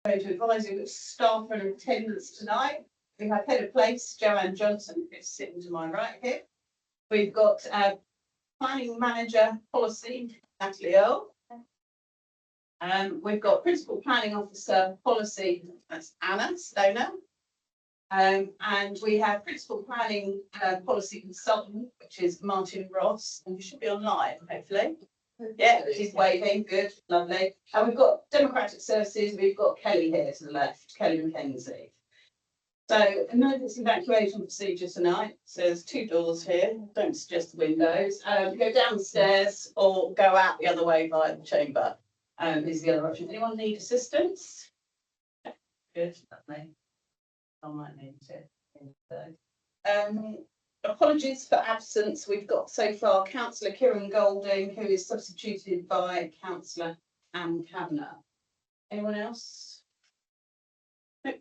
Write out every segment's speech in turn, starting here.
To advise you that staff are in attendance tonight. We have Head of Place, Joanne Johnson, who's sitting to my right here. We've got Planning Manager Policy, Natalie Earle. We've got Principal Planning Officer Policy, that's Anna Stoner. And we have Principal Planning Policy Consultant, which is Martin Ross, and you should be online, hopefully. Yeah, she's waving, good, lovely. And we've got Democratic Services, we've got Kelly here to the left, Kelly McKenzie. So emergency evacuation procedure tonight. So there's two doors here, don't suggest the windows. Go downstairs or go out the other way via the chamber. Is the other option. Anyone need assistance? Good, lovely. I might need to. Apologies for absence. We've got so far Councillor Kieran Golding, who is substituted by Councillor Anne Kavanagh. Anyone else? No.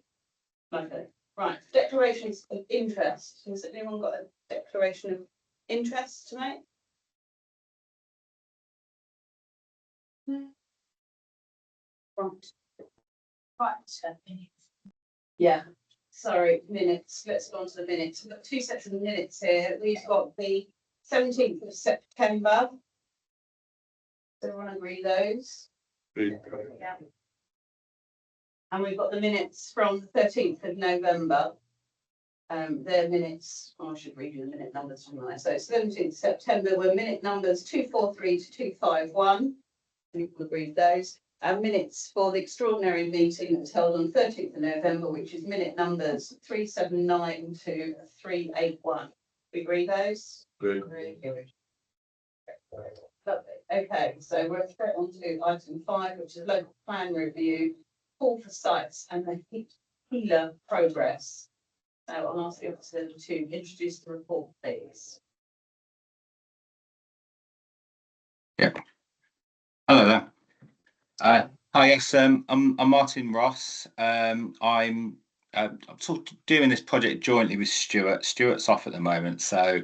Okay. Right. Declarations of interest. Has anyone got a declaration of interest tonight? No. Right. Yeah. Sorry, minutes. Let's go on to the minutes. We've got two sets of minutes here. We've got the 17th of September. Does everyone agree those? Yeah. And we've got the minutes from the 13th of November. Their minutes, I should read you the minute numbers from there. So it's 17th September, were minute numbers 243 to 251. People agree with those. Minutes for the extraordinary meeting that was held on 13th of November, which is minute numbers 379 to 381. We agree those? Agree. Lovely. Okay, so we're straight on to item 5, which is local plan review, call for sites and the HELA progress. So I'll ask the officer to introduce the report, please. Yeah. Hello there. Hi, yes, I'm Martin Ross. I'm sort of doing this project jointly with Stuart. Stuart's off at the moment, so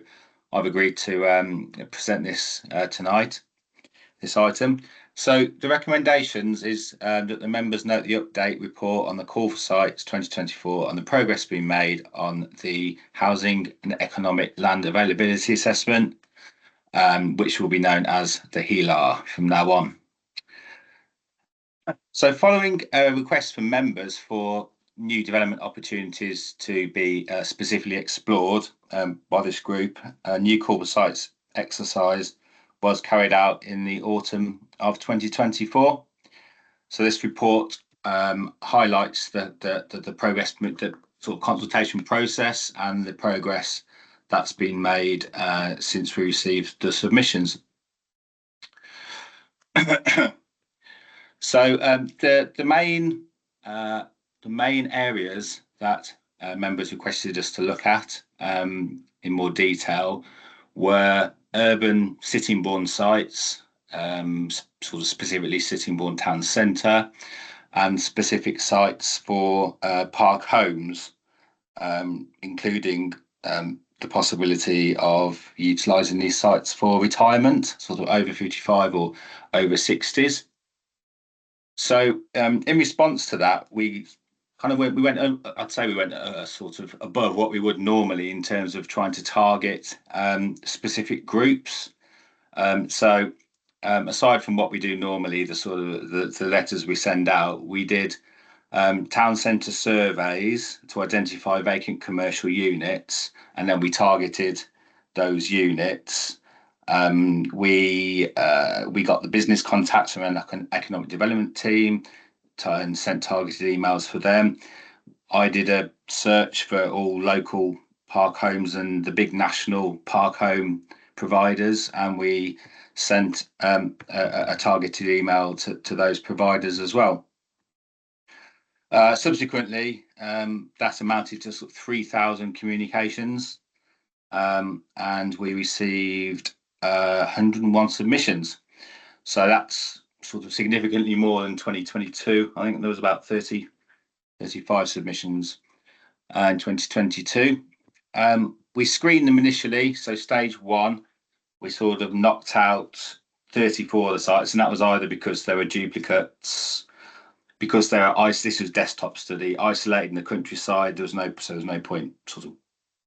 I've agreed to present this tonight, this item. So the recommendations is that the members note the update report on the call for sites 2024 and the progress being made on the housing and economic land availability assessment, which will be known as the HELAR from now on. So following a request from members for new development opportunities to be specifically explored by this group, a new call for sites exercise was carried out in the autumn of 2024. So this report highlights the progress, the sort of consultation process and the progress that's been made since we received the submissions. So the main areas that members requested us to look at in more detail were urban Sittingbourne sites, sort of specifically Sittingbourne Town Centre, and specific sites for park homes, including the possibility of utilising these sites for retirement, sort of over 55 or over 60s. So in response to that, we went sort of above what we would normally in terms of trying to target specific groups. So aside from what we do normally, the sort of the letters we send out, we did town centre surveys to identify vacant commercial units, and then we targeted those units. We got the business contacts from an economic development team and sent targeted emails for them. I did a search for all local park homes and the big national park home providers, and we sent a targeted email to those providers as well. Subsequently, that amounted to sort of 3,000 communications, and we received 101 submissions. So that's sort of significantly more than 2022. I think there was about 35 submissions in 2022. We screened them initially. So stage 1, we sort of knocked out 34 of the sites, and that was either because there were duplicates because this was desktop study, isolated in the countryside. There was no point sort of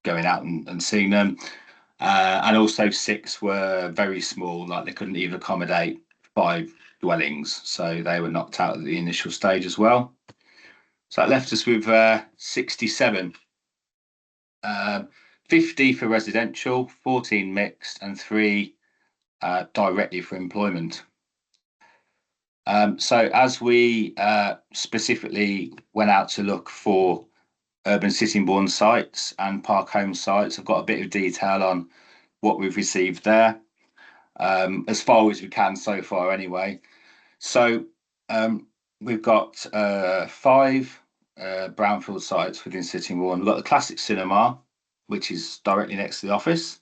going out and seeing them. And also 6 were very small, like they couldn't even accommodate 5 dwellings, so they were knocked out at the initial stage as well. So that left us with 67. 50 for residential, 14 mixed, and 3 directly for employment. So as we specifically went out to look for urban Sittingbourne sites and Park Home sites, I've got a bit of detail on what we've received there, as far as we can so far anyway. So we've got 5 brownfield sites within Sittingbourne. We've got the Classic Cinema, which is directly next to the office.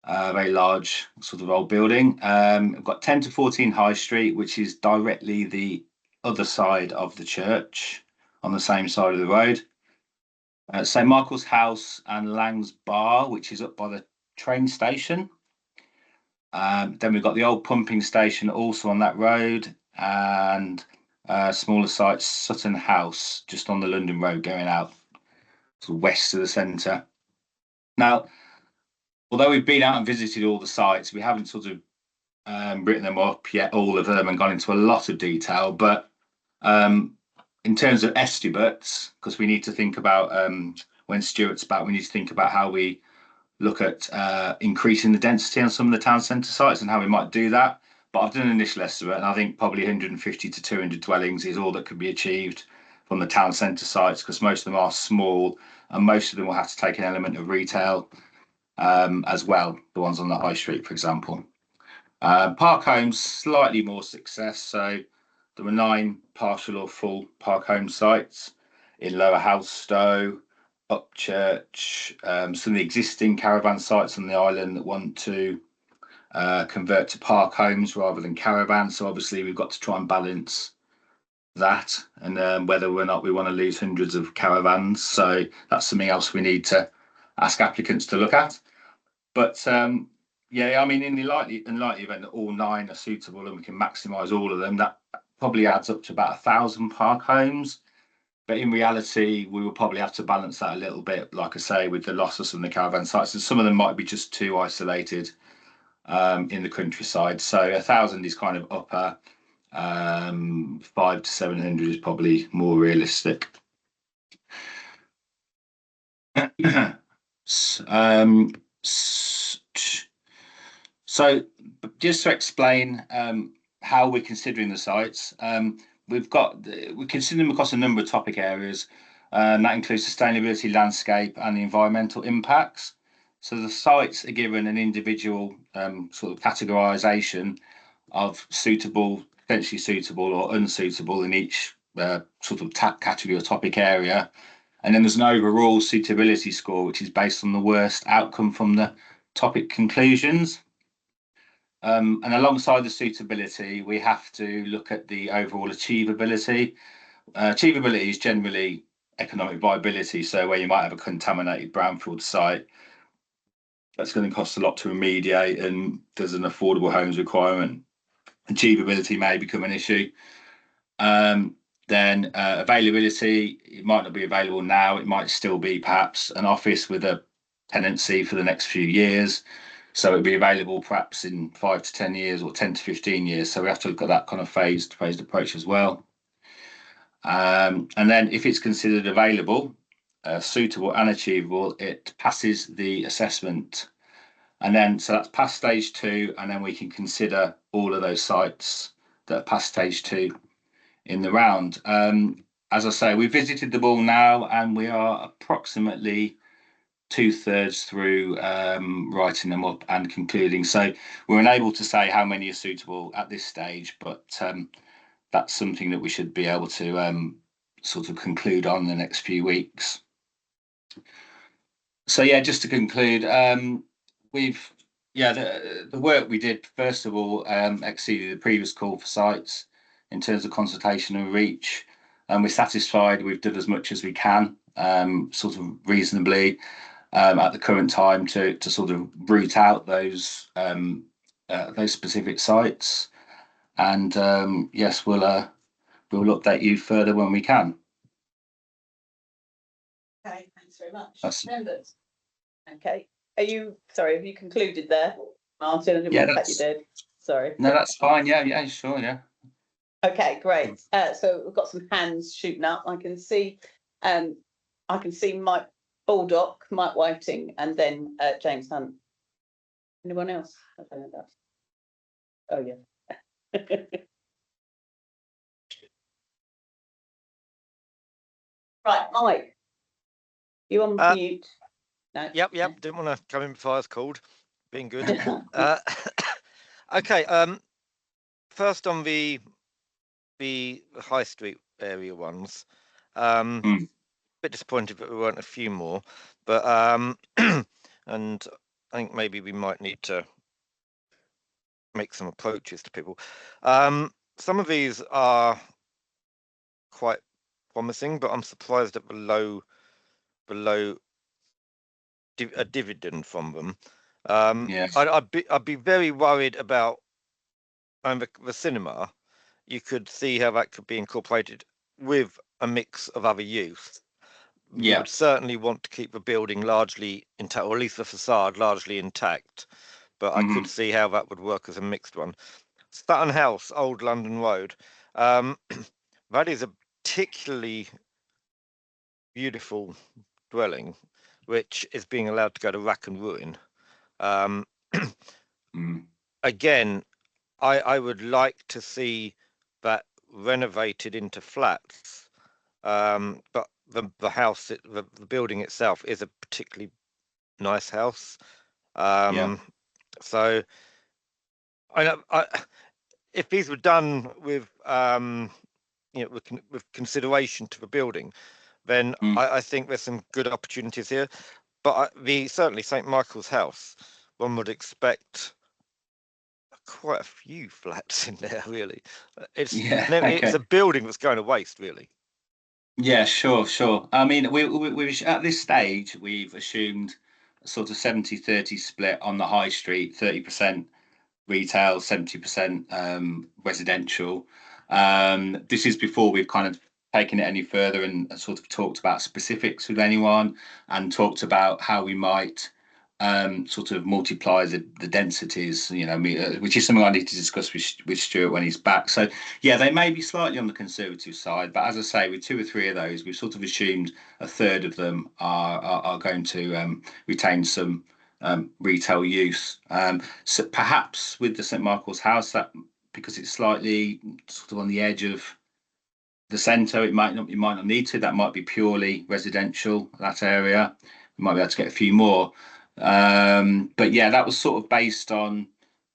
Very large sort of old building. We've got 10 to 14 High Street, which is directly the other side of the church on the same side of the road. St Michael's House and Lang's Bar, which is up by the train station. Then we've got the old pumping station also on that road, and smaller sites, Sutton House, just on the London Road going out sort of west of the centre. Now, although we've been out and visited all the sites, we haven't sort of written them up yet, all of them, and gone into a lot of detail. But in terms of estimates, because we need to think about, when Stuart's back, we need to think about how we look at increasing the density on some of the town centre sites and how we might do that. But I've done an initial estimate, and I think probably 150 to 200 dwellings is all that could be achieved from the town centre sites, because most of them are small and most of them will have to take an element of retail as well, the ones on the high street, for example. Park Homes, slightly more success. So there were 9 partial or full Park Home sites in Lower Halstow, Upchurch, some of the existing caravan sites on the island that want to convert to Park Homes rather than caravans. So obviously we've got to try and balance that, and whether or not we want to lose hundreds of caravans. So that's something else we need to ask applicants to look at. But yeah, I mean, in the unlikely event that all 9 are suitable and we can maximise all of them, that probably adds up to about 1,000 Park Homes. But in reality, we will probably have to balance that a little bit, like I say, with the loss of some of the caravan sites. And some of them might be just too isolated in the countryside. So 1,000 is kind of upper. 500 to 700 is probably more realistic. So just to explain how we're considering the sites, we consider them across a number of topic areas. That includes sustainability, landscape, and the environmental impacts. So the sites are given an individual sort of categorisation of suitable, potentially suitable, or unsuitable in each sort of category or topic area. And then there's an overall suitability score, which is based on the worst outcome from the topic conclusions. And alongside the suitability, we have to look at the overall achievability. Achievability is generally economic viability. So where you might have a contaminated brownfield site, that's going to cost a lot to remediate, and there's an affordable homes requirement. Achievability may become an issue. Then availability, it might not be available now. It might still be perhaps an office with a tenancy for the next few years. So it'll be available perhaps in 5 to 10 years or 10 to 15 years. So we have to look at that kind of phased approach as well. And then if it's considered available, suitable and achievable, it passes the assessment. And then, so that's past stage 2, and then we can consider all of those sites that are past stage 2 in the round. As I say, we visited them all now, and we are approximately 2/3 through writing them up and concluding. So we're unable to say how many are suitable at this stage, but that's something that we should be able to sort of conclude on the next few weeks. So yeah, just to conclude, the work we did, first of all, exceeded the previous call for sites in terms of consultation and reach, and we're satisfied we've done as much as we can, sort of reasonably at the current time to sort of root out those specific sites. And yes, we'll we'll update you further when we can. Okay, thanks very much. That's- Members. Okay, have you concluded there, Martin? I didn't Yeah, want to cut you dead. Sorry. No, that's fine. Yeah, sure. Yeah. Okay, great. So we've got some hands shooting up. I can see Mike Baldock, Mike Whiting, and then James Hunt. Anyone else? I don't know that. Oh yeah. Right, Mike. You on mute? No. Yep. Didn't want to come in before I was called. Being good. Okay. First on the High Street area ones. Bit disappointed that there weren't a few more, but and I think maybe we might need to make some approaches to people. Some of these are quite promising, but I'm surprised at the low a dividend from them. Yes. I'd be very worried about the cinema. You could see how that could be incorporated with a mix of other use. You would certainly want to keep the building largely intact, or at least the facade largely intact. But I could see how that would work as a mixed one. Sutton House, Old London Road. That is a particularly beautiful dwelling, which is being allowed to go to rack and ruin. Again, I would like to see that renovated into flats, but the house, the building itself is a particularly nice house. So if these were done with with consideration to the building, then I think there's some good opportunities here. But certainly St. Michael's House, one would expect quite a few flats in there, really. It's a building that's going to waste, really. Yeah, sure. I mean, we at this stage we've assumed a sort of 70-30 split on the high street, 30% retail, 70% residential. This is before we've kind of taken it any further and sort of talked about specifics with anyone and talked about how we might sort of multiply the densities, which is something I need to discuss with Stuart when he's back. So yeah, they may be slightly on the conservative side, but as I say, with 2 or 3 of those, we've sort of assumed a third of them are going to retain some retail use. So perhaps with the St. Michael's House, that because it's slightly sort of on the edge of the centre, you might not need to. That might be purely residential, that area. We might be able to get a few more. But yeah, that was sort of based on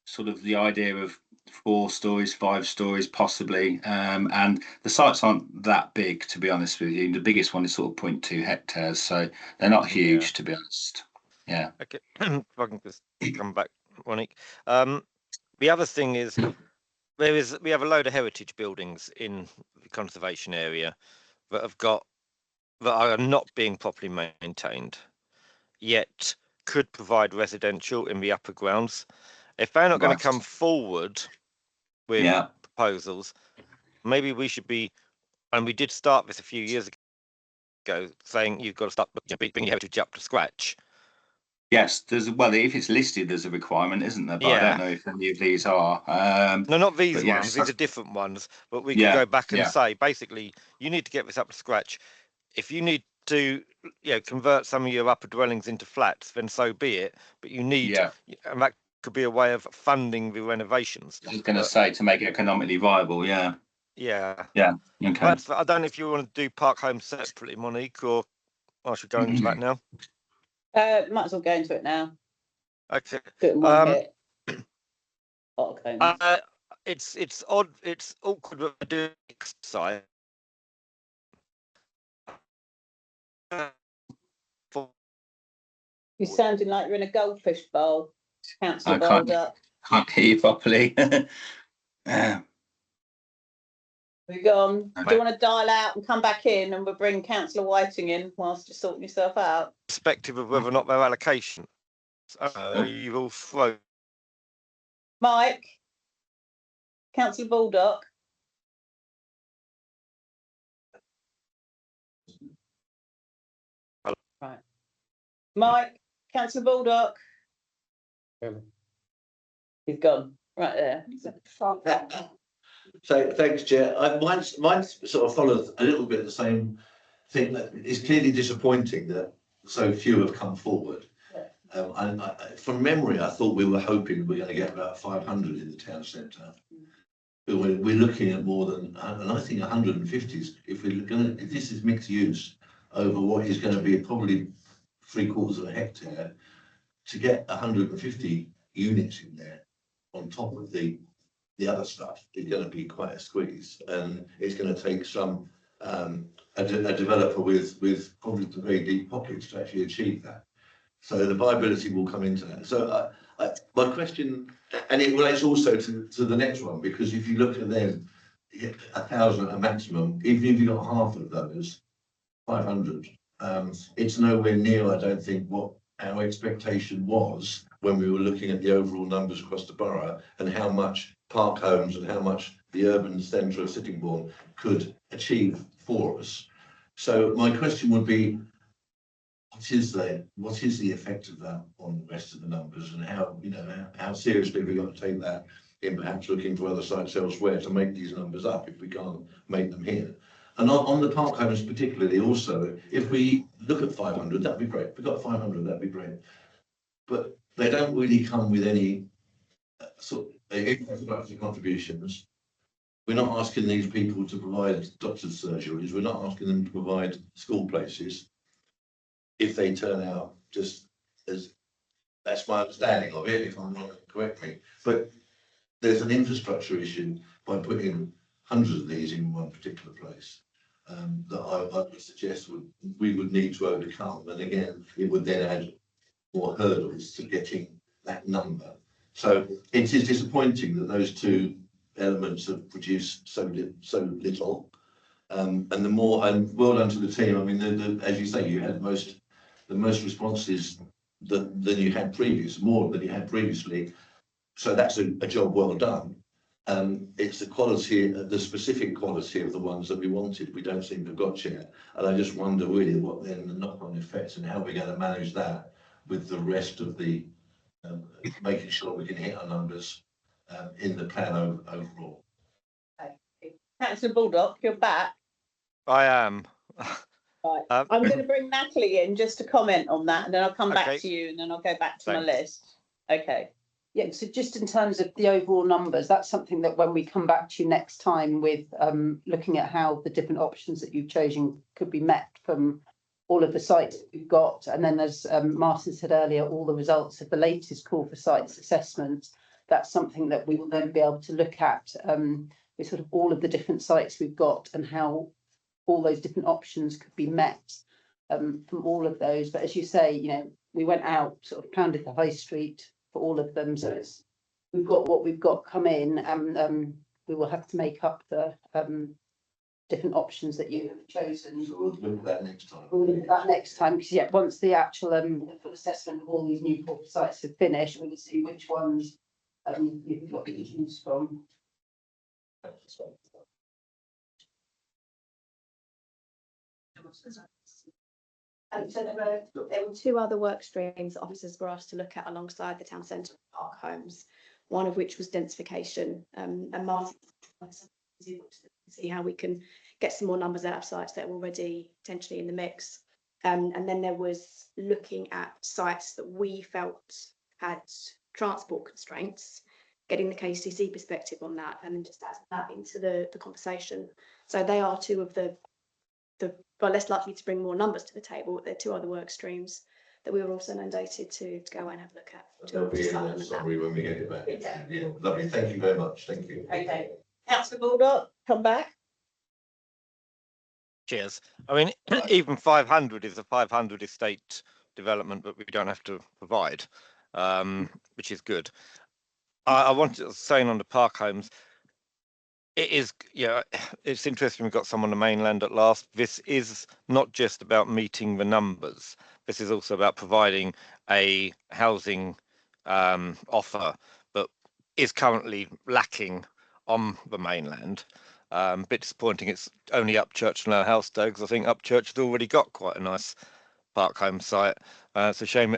sort of the idea of 4 stories, 5 stories, possibly. And the sites aren't that big, to be honest with you. The biggest one is sort of 0.2 hectares, so they're not huge, to be honest. Yeah. Okay, if I can just come back, Monique. The other thing is we have a load of heritage buildings in the conservation area that are not being properly maintained, yet could provide residential in the upper grounds. If they're not going to come forward with proposals, maybe we should be, and we did start this a few years ago, saying you've got to start bringing heritage up to scratch. Yes, if it's listed, there's a requirement, isn't there? But I don't know if any of these are. No, not these ones. These are different ones. But we can go back and say, basically, you need to get this up to scratch. If you need to, convert some of your upper dwellings into flats, then so be it. But you need, and that could be a way of funding the renovations. I was going to say to make it economically viable. Yeah. Okay. I don't know if you want to do Park Home separately, Monique, or I should go into that now. Might as well go into it now. Okay. Do it in one hit. It's odd. It's awkward that we're doing exercise. You're sounding like you're in a goldfish bowl. Councillor Baldock. Can't hear you properly. We've gone. Do you want to dial out and come back in, and we'll bring Councillor Whiting in whilst you're sorting yourself out? Perspective of whether or not their allocation. You will throw. Mike, Councillor Baldock. Mike, councillor Baldock. He's gone, right there. So thanks, Chair. Mine's sort of follows a little bit the same thing. That it's clearly disappointing that so few have come forward. And from memory, I thought we were hoping we were going to get about 500 in the town centre. But we're looking at more than, and I think 150s. If this is mixed use over what is going to be probably 3/4 of a hectare, to get 150 units in there on top of the other stuff is going to be quite a squeeze, and it's going to take some a developer with probably very deep pockets to actually achieve that. So the viability will come into that. So my question, and it relates also to the next one, because if you look at them, 1,000 a maximum, even if you got half of those, 500, it's nowhere near, I don't think, what our expectation was when we were looking at the overall numbers across the borough and how much Park Homes and how much the urban centre of Sittingbourne could achieve for us. So my question would be, what is the effect of that on the rest of the numbers, and how seriously have we got to take that in perhaps looking for other sites elsewhere to make these numbers up if we can't make them here? And on the Park Homes particularly also, if we look at 500, that'd be great. If we got 500, that'd be great. But they don't really come with any sort of infrastructure contributions. We're not asking these people to provide doctor's surgeries. We're not asking them to provide school places. If they turn out just as, that's my understanding of it, if I'm wrong, correct me. But there's an infrastructure issue by putting hundreds of these in one particular place that I would suggest we would need to overcome. And again, it would then add more hurdles to getting that number. So it is disappointing that those two elements have produced so little. And the more, and well done to the team. I mean, as you say, you had the most responses than you had more than you had previously. So that's a job well done. It's the quality, the specific quality of the ones that we wanted. We don't seem to have got yet. And I just wonder really what then the knock-on effects and how we're going to manage that with the rest of the making sure we can hit our numbers in the plan overall. Councillor Baldock, you're back. I am. Right. I'm going to bring Natalie in just to comment on that, and then I'll come back Okay. to you, and then I'll go back to my Thanks. list. Okay. Yeah, so just in terms of the overall numbers, that's something that when we come back to you next time with looking at how the different options that you've chosen could be met from all of the sites that we've got. And then as Martin said earlier, all the results of the latest call for sites assessment, that's something that we will then be able to look at with sort of all of the different sites we've got and how all those different options could be met from all of those. But as you say, we went out, sort of pounded the high street for all of them. So we've got what we've got come in, and we will have to make up the different options that you have chosen. So we'll look at that next time. We'll look at that next time, because once the actual full assessment of all these new corporate sites have finished, we will see which ones you've got to choose from. So there were two other work streams that officers were asked to look at alongside the town centre Park Homes, one of which was densification, and Martin see how we can get some more numbers out of sites that are already potentially in the mix. And then there was looking at sites that we felt had transport constraints, getting the KCC perspective on that, and just adding that into the conversation. So they are two of the well, less likely to bring more numbers to the table. There are two other work streams that we were also mandated to go away and have a look at. There'll be in that summary when we get it back. Yeah, lovely. Thank you very much. Thank you. Okay. Councillor Baldock, come back. Cheers. I mean, even 500 is a 500 estate development, but we don't have to provide, which is good. I wanted to say on the Park Homes, it is, it's interesting we've got some on the mainland at last. This is not just about meeting the numbers. This is also about providing a housing offer, but is currently lacking on the mainland. A bit disappointing it's only Upchurch and Housedoe, because I think Upchurch has already got quite a nice Park Home site. It's a shame we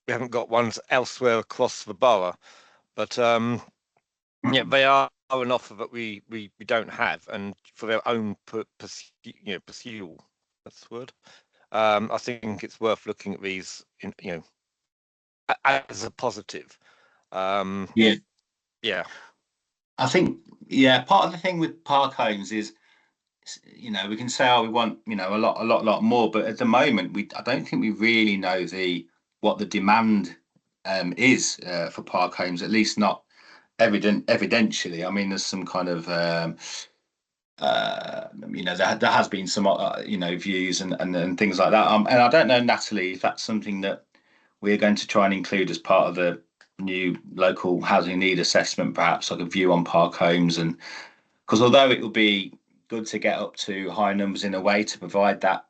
haven't got ones elsewhere across the borough, but yeah, they are an offer that we don't have, and for their own pursuit, that's the word. I think it's worth looking at these, as a positive. Yeah. Yeah. I think, part of the thing with park homes is, we can say, oh, we want, a lot more, but at the moment, I don't think we really know what the demand is for park homes, at least not evidentially. I mean, there's some kind of there has been some views and things like that. And I don't know, Natalie, if that's something that we're going to try and include as part of the new local housing need assessment, perhaps like a view on park homes. And because although it will be good to get up to high numbers in a way to provide that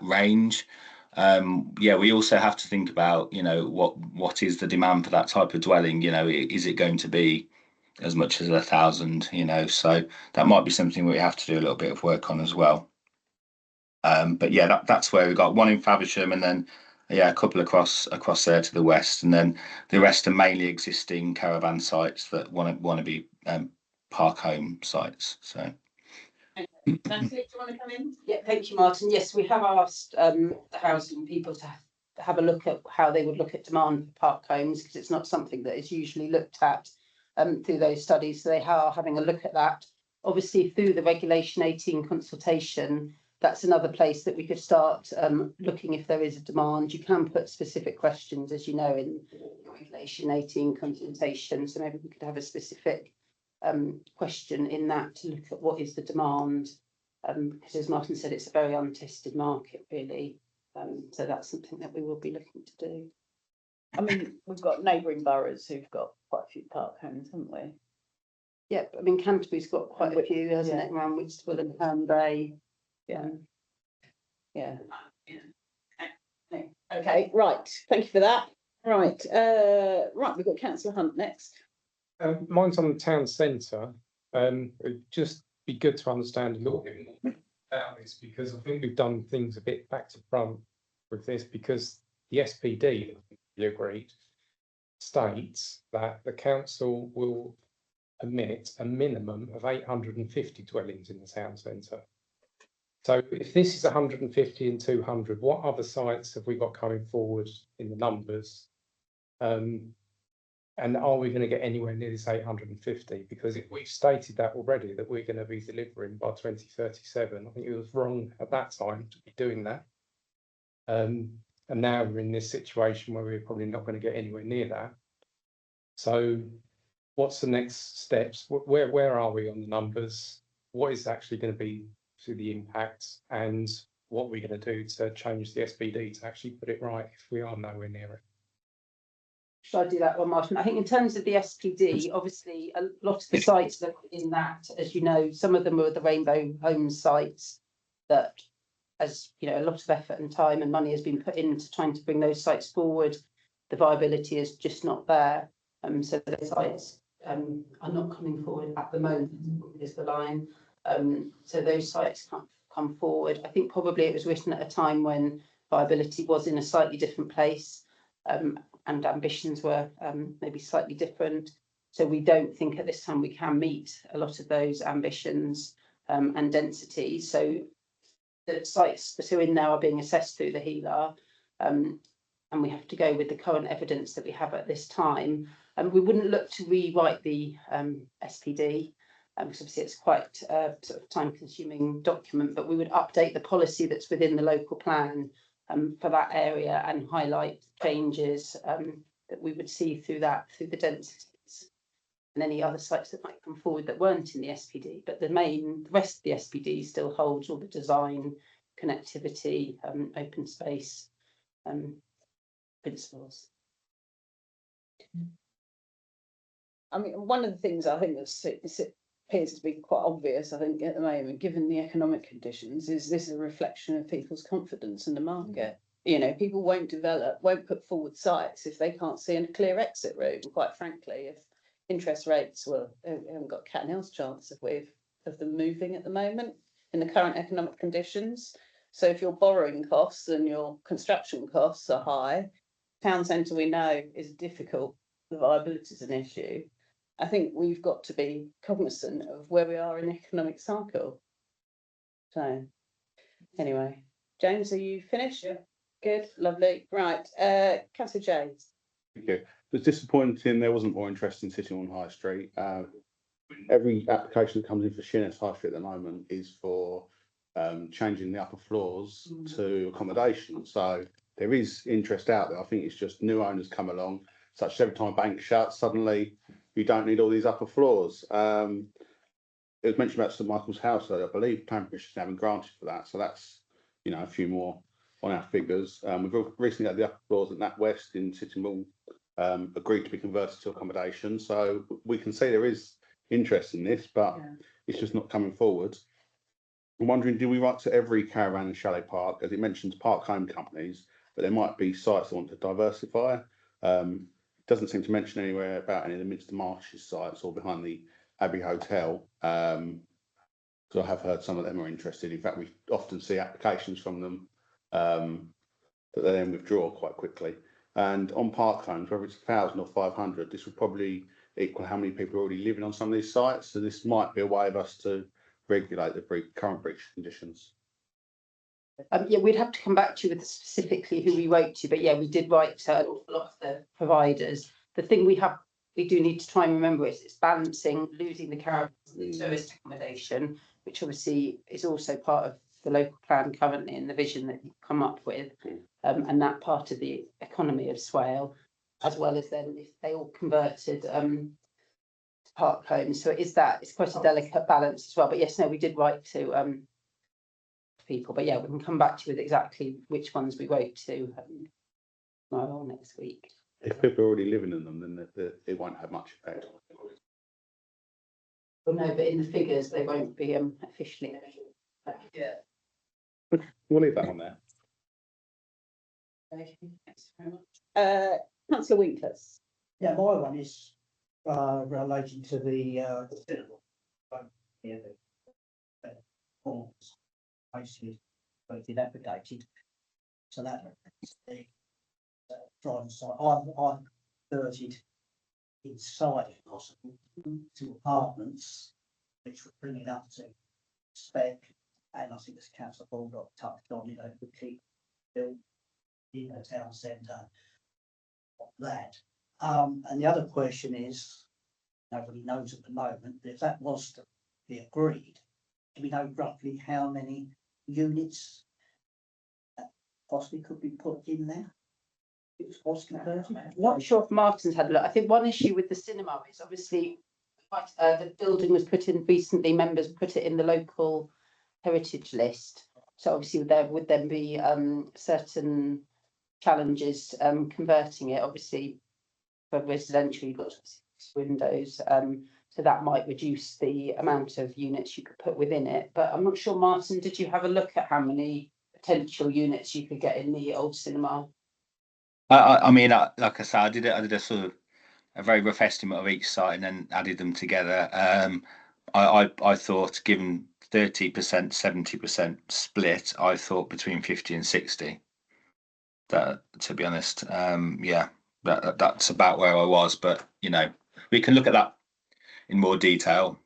range, we also have to think about what is the demand for that type of dwelling. Is it going to be as much as 1,000? So that might be something we have to do a little bit of work on as well. But that's where we've got one in Faversham, and then a couple across there to the west, and then the rest are mainly existing caravan sites that want to be park home sites. So Natalie, do you want to come in? Yeah, thank you, Martin. Yes, we have asked the housing people to have a look at how they would look at demand for park homes, because it's not something that is usually looked at through those studies. So they are having a look at that. Obviously, through the Regulation 18 consultation, that's another place that we could start looking if there is a demand. You can put specific questions, as you know, in Regulation 18 consultation. So maybe we could have a specific question in that to look at what is the demand. Because as Martin said, it's a very untested market, really. So that's something that we will be looking to do. I mean, we've got neighbouring boroughs who've got quite a few park homes, haven't we? Yeah, I mean, Canterbury's got quite a few, hasn't it, around Whitstable and Hanbury. Yeah. Okay, right. Thank you for that. Right. We've got Councillor Hunt next. Mine's on the town centre. It'd just be good to understand a little bit more about this, because I think we've done things a bit back to front with this, because the SPD, you agreed, states that the council will permit a minimum of 850 dwellings in the town centre. So if this is 150 and 200, what other sites have we got coming forward in the numbers? And are we going to get anywhere near this 850? Because if we've stated that already, that we're going to be delivering by 2037, I think it was wrong at that time to be doing that. And now we're in this situation where we're probably not going to get anywhere near that. So what's the next steps? Where are we on the numbers? What is actually going to be through the impact? And what we're going to do to change the SPD to actually put it right if we are nowhere near it? Should I do that one, Martin? I think in terms of the SPD, obviously a lot of the sites that are in that, as you know, some of them are the Rainbow Homes sites that, as you know, a lot of effort and time and money has been put into trying to bring those sites forward. The viability is just not there. So the sites are not coming forward at the moment, is the line. So those sites can't come forward. I think probably it was written at a time when viability was in a slightly different place. And ambitions were maybe slightly different. So we don't think at this time we can meet a lot of those ambitions and density. So the sites that are in there are being assessed through the HELA, and we have to go with the current evidence that we have at this time. And we wouldn't look to rewrite the SPD, because obviously it's quite a sort of time-consuming document, but we would update the policy that's within the local plan for that area and highlight changes that we would see through the densities and any other sites that might come forward that weren't in the SPD. But the rest of the SPD still holds all the design, connectivity, open space principles. I mean, one of the things I think that appears to be quite obvious, I think, at the moment, given the economic conditions, is this a reflection of people's confidence in the market? You know, people won't put forward sites if they can't see a clear exit route. And quite frankly, if interest rates haven't got cat and mouse chance of them moving at the moment in the current economic conditions. So if your borrowing costs and your construction costs are high, town centre we know is difficult, the viability is an issue. I think we've got to be cognizant of where we are in the economic cycle. So, anyway, James, are you finished? Yeah. Good, lovely, right, councillor James. Thank you. It was disappointing there wasn't more interest in sitting on High Street. Every application that comes in for Sheerness High Street at the moment is for changing the upper floors to accommodation. So there is interest out there. I think it's just new owners come along, such as every time a bank shuts, suddenly you don't need all these upper floors. It was mentioned about St Michael's House, I believe planning permission has been granted for that. So that's, you know, a few more on our figures. We've recently had the upper floors at NatWest in Sittingbourne agreed to be converted to accommodation. So we can see there is interest in this, but it's just not coming forward. I'm wondering, do we write to every caravan and chalet park, as it mentions park home companies, but there might be sites that want to diversify? Doesn't seem to mention anywhere about any of the Minster Marshes sites or behind the Abbey Hotel. So I have heard some of them are interested. In fact, we often see applications from them that they then withdraw quite quickly. And on park homes, whether it's 1,000 or 500, this would probably equal how many people are already living on some of these sites. So this might be a way of us to regulate the current breach conditions. Yeah, we'd have to come back to you with specifically who we wrote to, but yeah, we did write to an awful lot of the providers. The thing we do need to try and remember is it's balancing losing the caravans and the tourist accommodation, which obviously is also part of the local plan currently and the vision that you've come up with, and that part of the economy of Swale, as well as then if they all converted to park homes. So it's quite a delicate balance as well. But yes, no, we did write to people, but yeah, we can come back to you with exactly which ones we wrote to tomorrow or next week. If people are already living in them, then it won't have much effect. Well, no, but in the figures, they won't be officially. Yeah. We'll leave that on there. Okay, thanks very much. Councillor Winkless. Yeah, my one is relating to the forms basically both dilapidated. So that the driving side, I've converted inside if possible to apartments, which would bring it up to spec. And I think as Councillor Baldock touched on, you know, would keep built in a town centre of that. And the other question is, nobody knows at the moment, but if that was to be agreed, do we know roughly how many units that possibly could be put in there? It was converted. Not sure if Martin's had a look. I think one issue with the cinema is obviously the building was put in recently, members put it in the local heritage list. So obviously there would then be certain challenges converting it. Obviously for residential you've got windows, so that might reduce the amount of units you could put within it. But I'm not sure, Martin, did you have a look at how many potential units you could get in the old cinema? I mean, like I said, I did a sort of a very rough estimate of each site and then added them together. I thought, given 30%, 70% split, I thought between 50 and 60. That, to be honest, yeah, that's about where I was. But you know, we can look at that in more detail.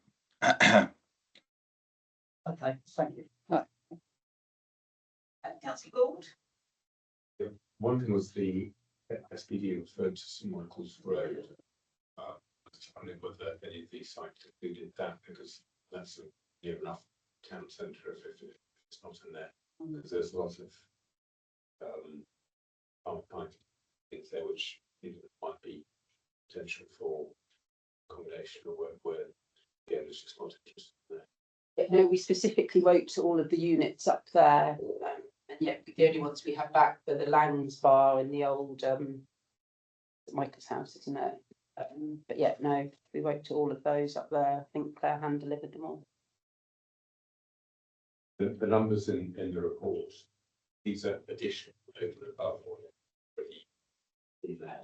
Okay, thank you. Councillor Gould. One thing was the SPD referred to St Michael's Road. I was wondering whether any of these sites included that, because that's near enough town centre if it's not in there. Because there's lots of other kinds of things there which might be potential for accommodation or work where the owners just not interested in that. No, we specifically wrote to all of the units up there. And yet the only ones we have back were the Langs Bar in the old Michael's house, isn't it? But yeah, no, we wrote to all of those up there. I think Claire hand delivered them all. The numbers in the report, these are additional over and above what already in there.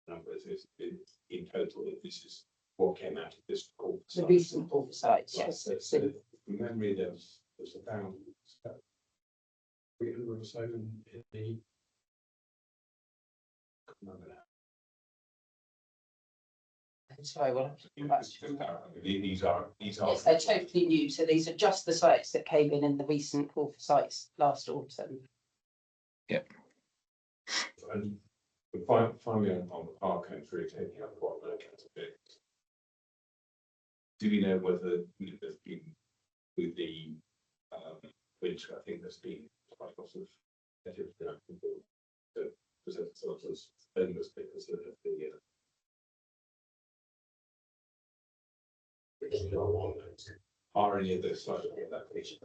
Numbers is in total, this is what came out of this call. The recent call for sites, Right, yes. so from memory, there's about 300 or so in the. I can't remember now. Sorry, well, These are. yes, they're totally new, so these are just the sites that came in the recent call for sites last autumn. And finally on the park and through taking up what the accounts a bit. Do we know whether there's been with the winter? I think there's been quite lots of negative reaction to present sort of endless because of the are any of those sites of that picture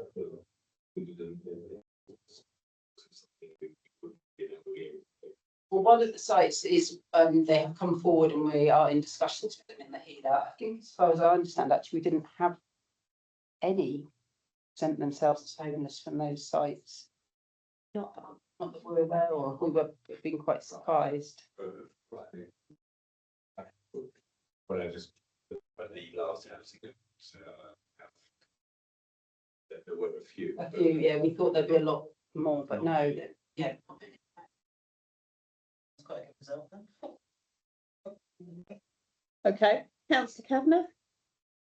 Well, one of the sites is, they have come forward and we are in discussions with them in the HELA. I think as far as I understand, actually, we didn't have any present themselves as homeless from those sites. Not that we're aware of, we were being quite surprised. But I just, but the last housing, so there were a few. A few, yeah, we thought there'd be a lot more, but no, yeah. It's quite a good result then. Okay, councillor Kavanagh?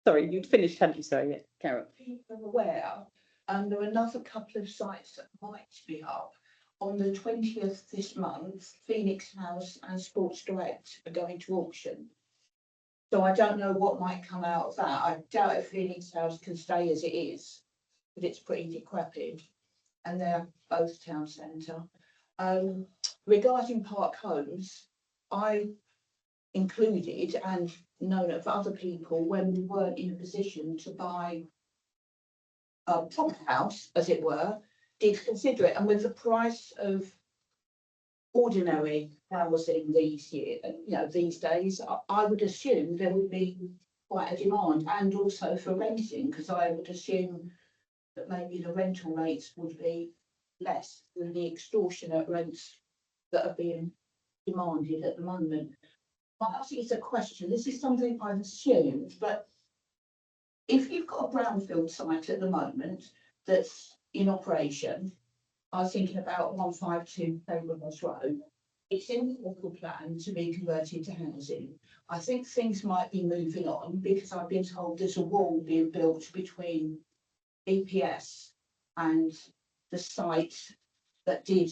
Sorry, you'd finished, hadn't you? Sorry, yeah, Carol. People aware, and there are another couple of sites that might be up. On the 20th this month, Phoenix House and Sports Direct are going to auction. So I don't know what might come out of that. I doubt if Phoenix House can stay as it is, but it's pretty decrepit. And they're both town centre. Regarding Park Homes, I included and known of other people when we weren't in a position to buy a proper house, as it were, did consider it. And with the price of ordinary housing these days, I would assume there would be quite a demand, and also for renting, because I would assume that maybe the rental rates would be less than the extortionate rents that are being demanded at the moment. I ask you a question. This is something I've assumed, but if you've got a brownfield site at the moment that's in operation, I was thinking about 152 Coburn's Road. It's in the local plan to be converted to housing. I think things might be moving on because I've been told there's a wall being built between EPS and the site that did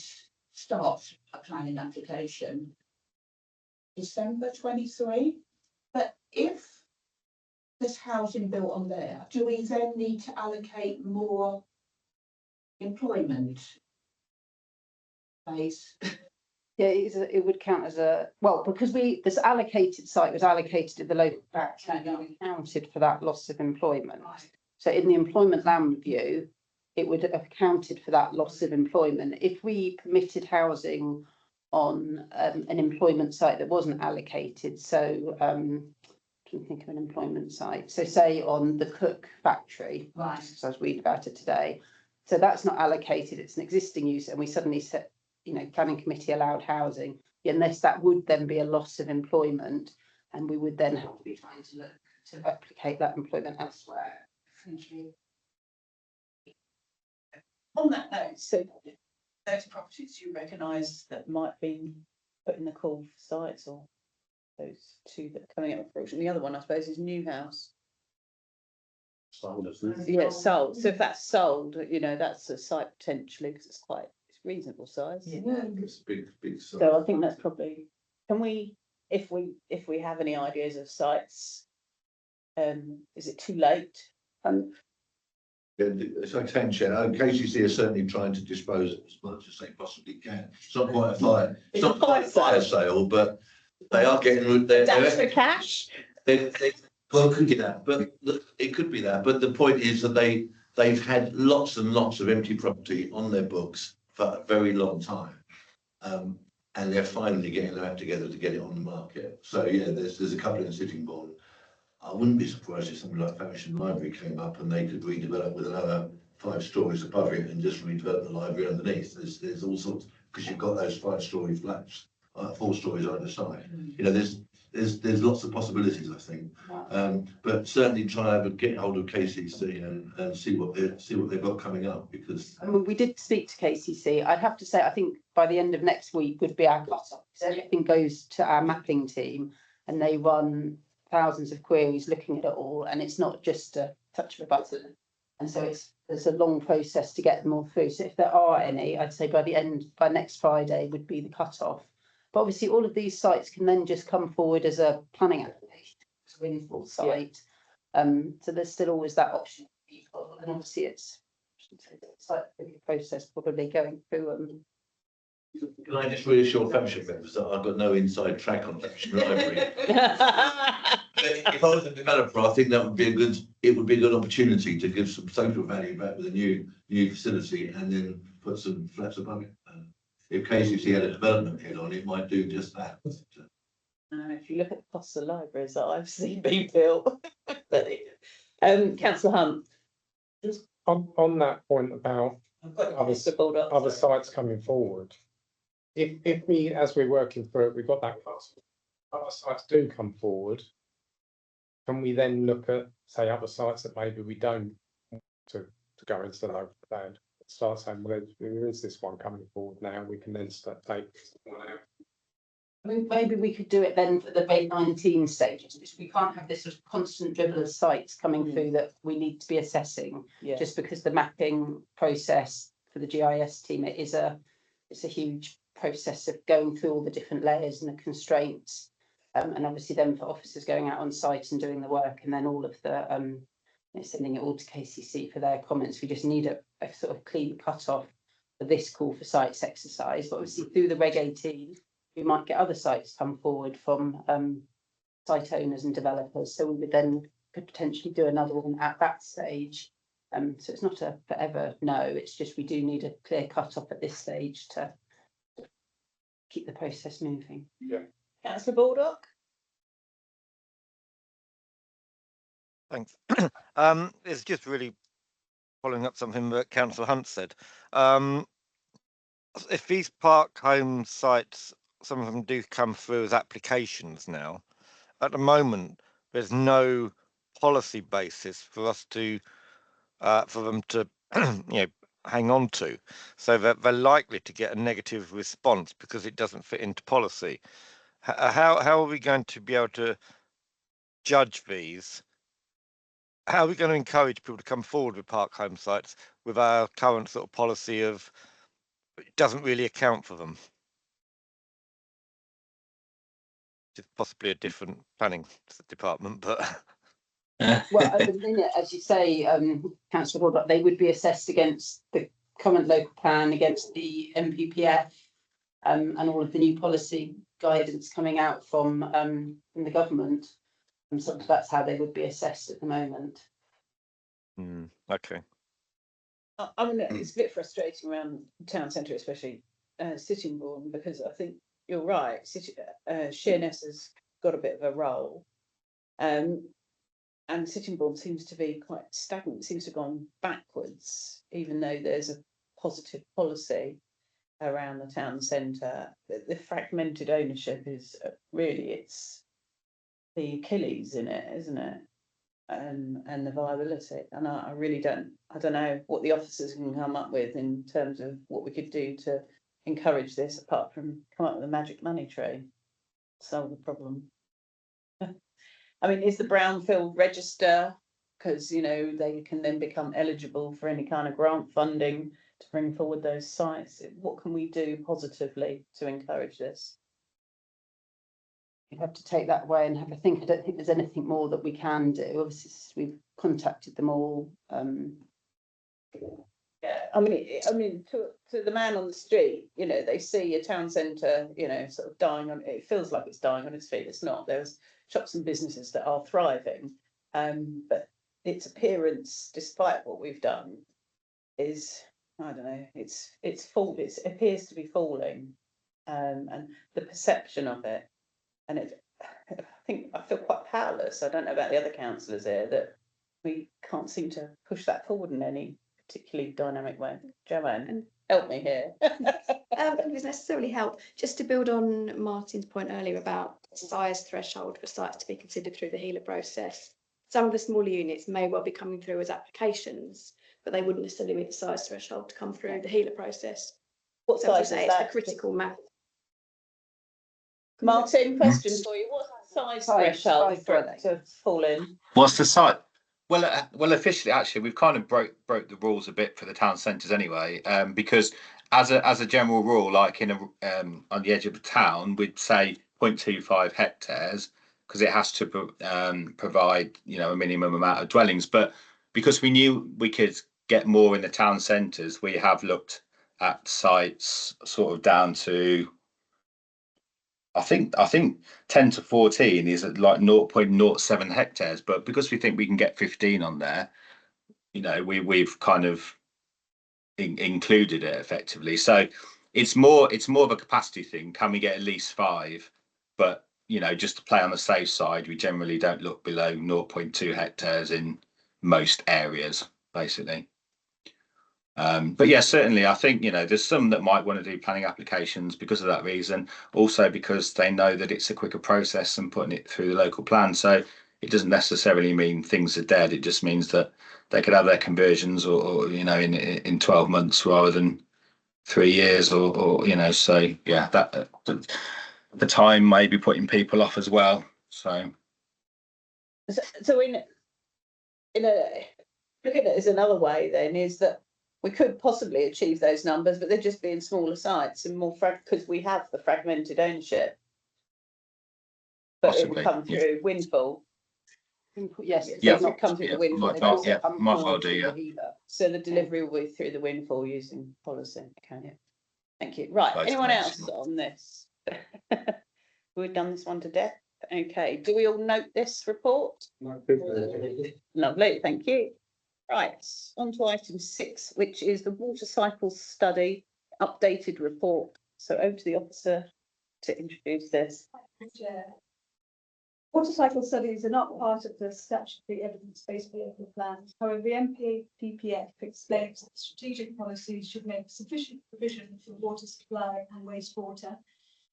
start a planning application. December 23. But if there's housing built on there, do we then need to allocate more employment space? Yeah, it would count as a, well, because this allocated site was allocated at the local plan, we counted for that loss of employment. So in the employment land review, it would have accounted for that loss of employment. If we permitted housing on an employment site that wasn't allocated, so I'm trying to think of an employment site. So say on the Cook factory, Right. so I was reading about it today. So that's not allocated, it's an existing use, and we suddenly set, planning committee allowed housing, unless that would then be a loss of employment, and we would then have to be trying to look to replicate that employment elsewhere. Thank you. On that note, so those properties you recognise that might be put in the call for sites, or those two that are coming up for auction. The other one, I suppose, is New House. Sold, isn't it? Yeah, sold. So if that's sold, that's a site potentially, because it's reasonable size. Yeah. It's big size. So I think that's probably, can we, if we have any ideas of sites, is it too late? Yeah, it's like saying, Chair, KCC are certainly trying to dispose of as much as they possibly can. It's not quite a fire, it's not quite a fire sale, but they are getting. That's for cash. Well, it could be that, but it could be that. But the point is that they've had lots and lots of empty property on their books for a very long time, and they're finally getting their act together to get it on the market. So yeah, there's a couple in Sittingbourne. I wouldn't be surprised if something like Faversham Library came up and they could redevelop with another 5 stories above it and just redevelop the library underneath. There's all sorts, because you've got those 5-story flats, 4 stories either side. There's there's lots of possibilities, I think. But certainly try and get hold of KCC and see what they've got coming up, because I mean, we did speak to KCC. I'd have to say, I think by the end of next week would be our cut-off, because everything goes to our mapping team and they run thousands of queries looking at it all, and it's not just a touch of a button. And so there's a long process to get them all through. So if there are any, I'd say by next Friday would be the cut-off. But obviously all of these sites can then just come forward as a planning application to win full site. So there's still always that option for people, and obviously it's like a process probably going through. can I just reassure Femshire members that I've got no inside track on Femshire Library? If I was a developer, I think it would be a good opportunity to give some social value back with a new facility, and then put some flats above it. If KCC had a development head on, it might do just that. If you look at the costs of libraries that I've seen being built. Councillor Hunt. Just on that point about other sites coming forward. If we, as we're working through it, we've got that class, other sites do come forward, can we then look at, say, other sites that maybe we don't want to go into the local plan? Start saying, well, there is this one coming forward now, we can then start take one out. I mean, maybe we could do it then for the Bay 19 stages, because we can't have this sort of constant dribble of sites coming through that we need to be assessing. Yeah. Just because the mapping process for the GIS team, it's a huge process of going through all the different layers and the constraints. And obviously then for officers going out on site and doing the work, and then all of the sending it all to KCC for their comments. We just need a sort of clean cut-off for this call for sites exercise. But obviously through the Reg 18, we might get other sites come forward from site owners and developers. So we would then could potentially do another one at that stage. So it's not a forever no, it's just we do need a clear cut-off at this stage to keep the process moving. Yeah. Councillor Baldock? Thanks. It's just really following up something that Councillor Hunt said. If these park home sites, some of them do come through as applications now, at the moment, there's no policy basis for us to, for them to, hang on to. So that they're likely to get a negative response because it doesn't fit into policy. How are we going to be able to judge these? How are we going to encourage people to come forward with park home sites with our current sort of policy of it doesn't really account for them? Just possibly a different planning department, but Well, at the minute, as you say, Councillor Baldock, they would be assessed against the current local plan, against the MPPF, and all of the new policy guidance coming out from the government. And so that's how they would be assessed at the moment. okay. I mean, it's a bit frustrating around town centre, especially Sittingbourne, because I think you're right. Sheerness has got a bit of a role, and Sittingbourne seems to be quite stagnant. Seems to have gone backwards, even though there's a positive policy around the town centre. The fragmented ownership is really it's the Achilles in it, isn't it? And the viability. And I really don't know what the officers can come up with in terms of what we could do to encourage this, apart from come up with a magic money tree, solve the problem. I mean, is the brownfield register, because they can then become eligible for any kind of grant funding to bring forward those sites. What can we do positively to encourage this? You have to take that away and have a think. I don't think there's anything more that we can do. Obviously, we've contacted them all. Yeah, I mean, to the man on the street, they see a town centre, sort of dying on. It feels like it's dying on its feet. It's not. There's shops and businesses that are thriving, but its appearance, despite what we've done, is I don't know. It's full. It appears to be falling, and the perception of it. And I think I feel quite powerless. I don't know about the other councillors here, that we can't seem to push that forward in any particularly dynamic way. Joanne, help me here. It doesn't necessarily help. Just to build on Martin's point earlier about size threshold for sites to be considered through the HELA process. Some of the smaller units may well be coming through as applications, but they wouldn't necessarily meet the size threshold to come through the HELA process. What So as I size say, is it's that? the critical math. Martin, question for you. What's the size threshold for it to fall in? What's the site? Well, officially, actually, we've kind of broke the rules a bit for the town centres anyway, because as a general rule, like in on the edge of the town, we'd say 0.25 hectares because it has to provide, you know, a minimum amount of dwellings. But because we knew we could get more in the town centres, we have looked at sites sort of down to, I think 10 to 14 is at like 0.07 hectares, but because we think we can get 15 on there, you know, we've kind of included it effectively. So it's more of a capacity thing. Can we get at least 5? But, you know, just to play on the safe side, we generally don't look below 0.2 hectares in most areas, basically. But yeah, certainly, I think, you know, there's some that might want to do planning applications because of that reason. Also because they know that it's a quicker process than putting it through the local plan. So it doesn't necessarily mean things are dead. It just means that they could have their conversions or you know, in 12 months rather than 3 years or you know, so yeah, that the time may be putting people off as well. So in a looking at it as another way then is that we could possibly achieve those numbers, but they're just being smaller sites and more because we have the fragmented ownership. But it will possibly, come through windfall. Yes, Yeah. it's not come through the windfall. Might well, yeah, come might well forward do, through yeah. the HELA. So the delivery will be through the windfall using policy. Okay, yeah. Thank you. Right, Both anyone ways. else on this? We've done this one to death. Okay, do we all note this report? Lovely, thank you. Right, on to item 6, which is the water cycle study updated report. So over to the officer to introduce this. Water cycle studies are not part of the statutory evidence-based vehicle plans. However, the NPPF explains that strategic policies should make sufficient provision for water supply and wastewater,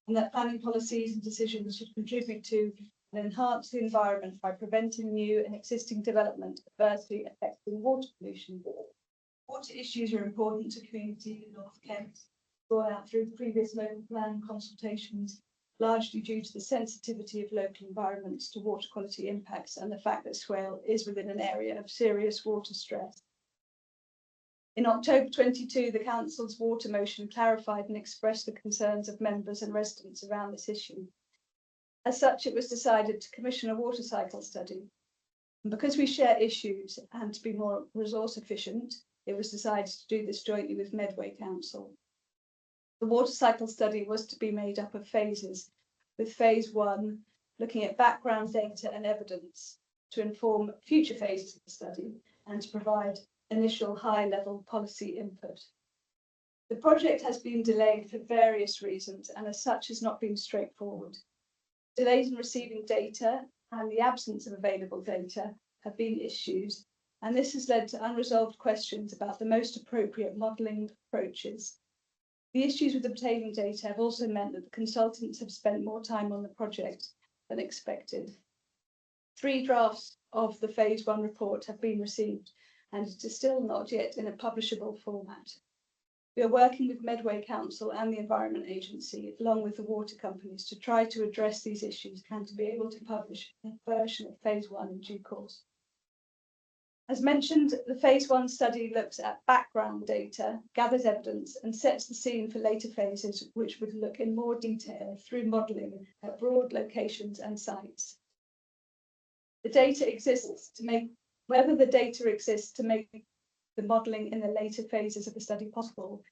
and that planning policies and decisions should contribute to and enhance the environment by preventing new and existing development adversely affecting water pollution. Water issues are important to community in North Kent, brought out through previous local plan consultations, largely due to the sensitivity of local environments to water quality impacts and the fact that Swale is within an area of serious water stress. In October 22, the Council's water motion clarified and expressed the concerns of members and residents around this issue. As such, it was decided to commission a water cycle study. And because we share issues and to be more resource efficient, it was decided to do this jointly with Medway Council. The water cycle study was to be made up of phases, with phase 1 looking at background data and evidence to inform future phases of the study and to provide initial high-level policy input. The project has been delayed for various reasons and as such has not been straightforward. Delays in receiving data and the absence of available data have been issues, and this has led to unresolved questions about the most appropriate modelling approaches. The issues with obtaining data have also meant that the consultants have spent more time on the project than expected. 3 drafts of the phase 1 report have been received, and it is still not yet in a publishable format. We are working with Medway Council and the Environment Agency, along with the water companies, to try to address these issues and to be able to publish a version of phase 1 in due course. As mentioned, the phase 1 study looks at background data, gathers evidence and sets the scene for later phases, which would look in more detail through modelling at broad locations and sites. The data exists to make, whether the data exists to make the modelling in the later phases of the study possible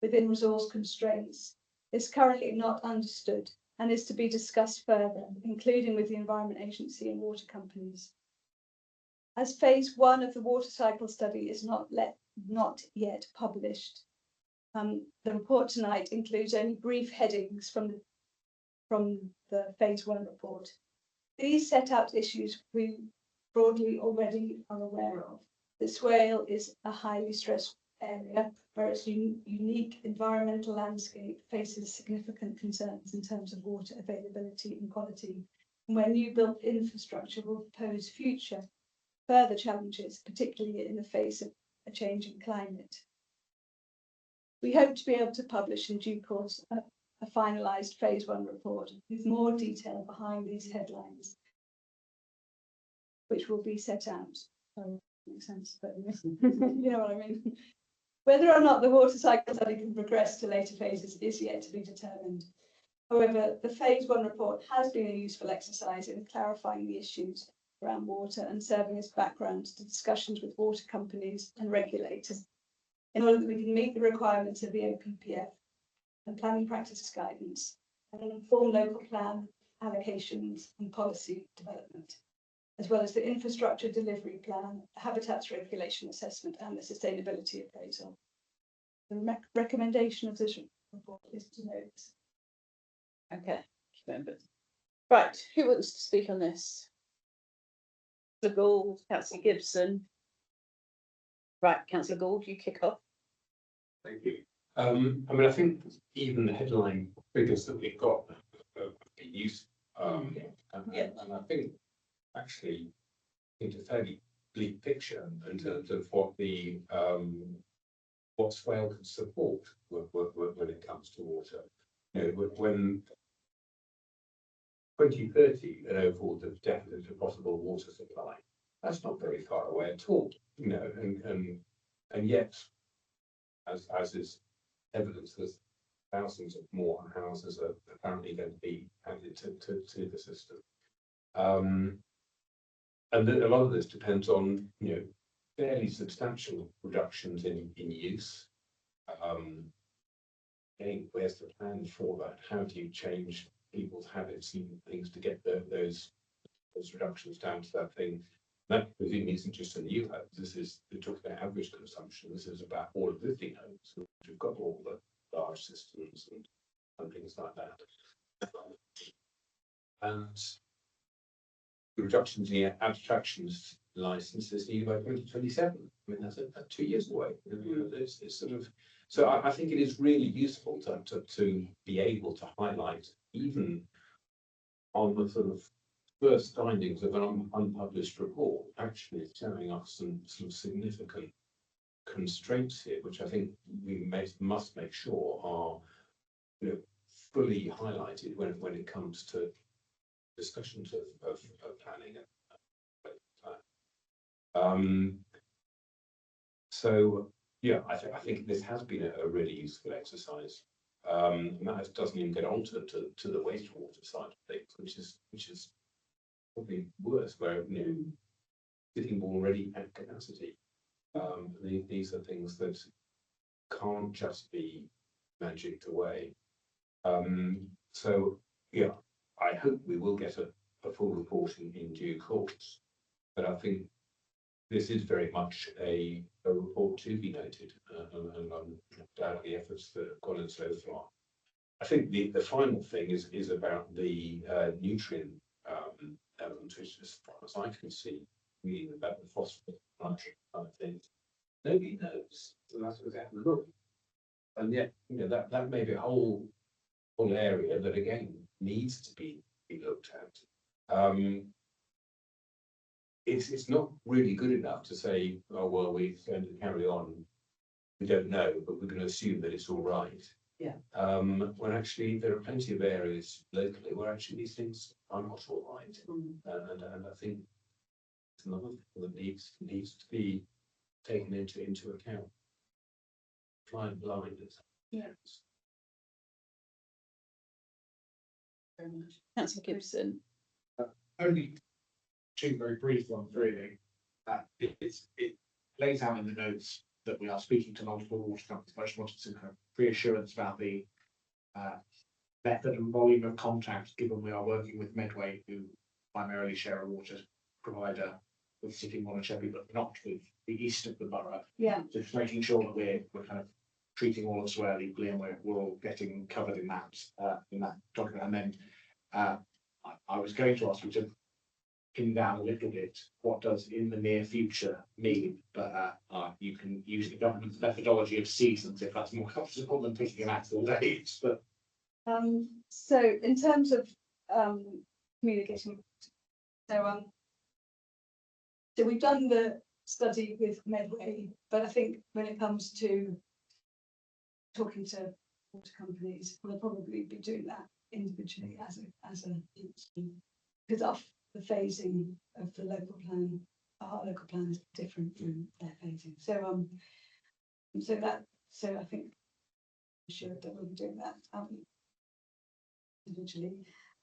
within resource constraints is currently not understood and is to be discussed further, including with the Environment Agency and water companies. As phase 1 of the water cycle study is not yet published, the report tonight includes only brief headings from the phase 1 report. These set out issues we broadly already are aware of. The Swale is a highly stressed area, where its unique environmental landscape faces significant concerns in terms of water availability and quality, and where new built infrastructure will pose further challenges, particularly in the face of a changing climate. We hope to be able to publish in due course a finalised phase 1 report with more detail behind these headlines, which will be set out. Makes sense, but you know what I mean. Whether or not the water cycle study can progress to later phases is yet to be determined. However, the phase 1 report has been a useful exercise in clarifying the issues around water and serving as background to discussions with water companies and regulators in order that we can meet the requirements of the OPPF and planning practices guidance and inform local plan allocations and policy development, as well as the infrastructure delivery plan, habitats regulation assessment and the sustainability appraisal. The recommendation of this report is to note. Okay, members. Right, who wants to speak on this? Councillor Gould, Councillor Gibson. Right, Councillor Gould, you kick off. Thank you. I mean, I think even the headline figures that we've got are useful. And I think actually it's a fairly bleak picture in terms of what the what Swale can support when it comes to water. You know, when 2030 an overall deficit of possible water supply, that's not very far away at all. You know, and yet, as is evidence, there's thousands of more houses are apparently going to be added to the system. And a lot of this depends on, you know, fairly substantial reductions in use. Again, where's the plan for that? How do you change people's habits and things to get those reductions down to that thing? That presumably isn't just a new home. This is, we're talking about average consumption. This is about all existing homes. We've got all the large systems and things like that. And the reductions in the abstractions licenses needed by 2027. I mean, that's 2 years away. It's sort of, so I think it is really useful to be able to highlight, even on the sort of first findings of an unpublished report, actually showing us some significant constraints here, which I think we must make sure are, you know, fully highlighted when it comes to discussions of planning. So yeah, I think this has been a really useful exercise. And that doesn't even get on to the wastewater side of things, which is probably worse, where, you know, sitting already at capacity. These are things that can't just be magicked away. So yeah, I hope we will get a full report in due course, but I think this is very much a report to be noted, and I'm proud of the efforts that have gone in so far. I think the final thing is about the nutrient element, which, as far as I can see, reading about the phosphate kind of thing, nobody knows. So that's what they have to look. And yet, you know, that may be a whole area that again needs to be looked at. It's not really good enough to say, oh well, we're going to carry on. We don't know, but we're going to assume that it's all right. Yeah. When actually there are plenty of areas locally where actually these things are not all right, and I think it's another thing that needs to be taken into account. Flying blind. Yeah. Very much. Councillor Gibson. Only two very brief ones, really. It lays out in the notes that we are speaking to multiple water companies, but I just wanted some kind of reassurance about the method and volume of contact, given we are working with Medway, who primarily share a water provider with Sittingbourne and Sheppey, but not with the east of the borough. Yeah. So just making sure that we're kind of treating all of Swale equally, and we're all getting covered in that document. And then I was going to ask you to pin down a little bit what does in the near future mean, but you can use the government's methodology of seasons if that's more comfortable than picking an actual date, but. So in terms of communication, so we've done the study with Medway, but I think when it comes to talking to water companies, we'll probably be doing that individually as a because of the phasing of the local plan, our local plan is different from their phasing. So so I think I'm sure that we'll be doing that individually.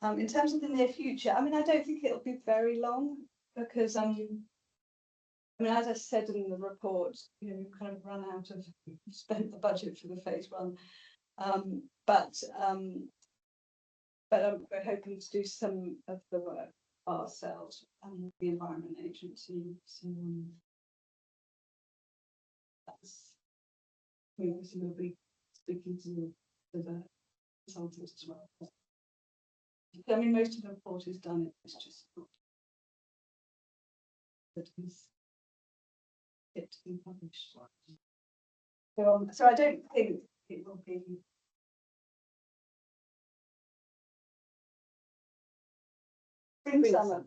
In terms of the near future, I mean, I don't think it'll be very long because I mean, as I said in the report, you know, we've kind of run out of spent the budget for the phase one, but we're hoping to do some of the work ourselves and the Environment Agency. So that's, we obviously will be speaking to the consultants as well. I mean, most of the report is done. It's just not that is it to be published. So I don't think it will be.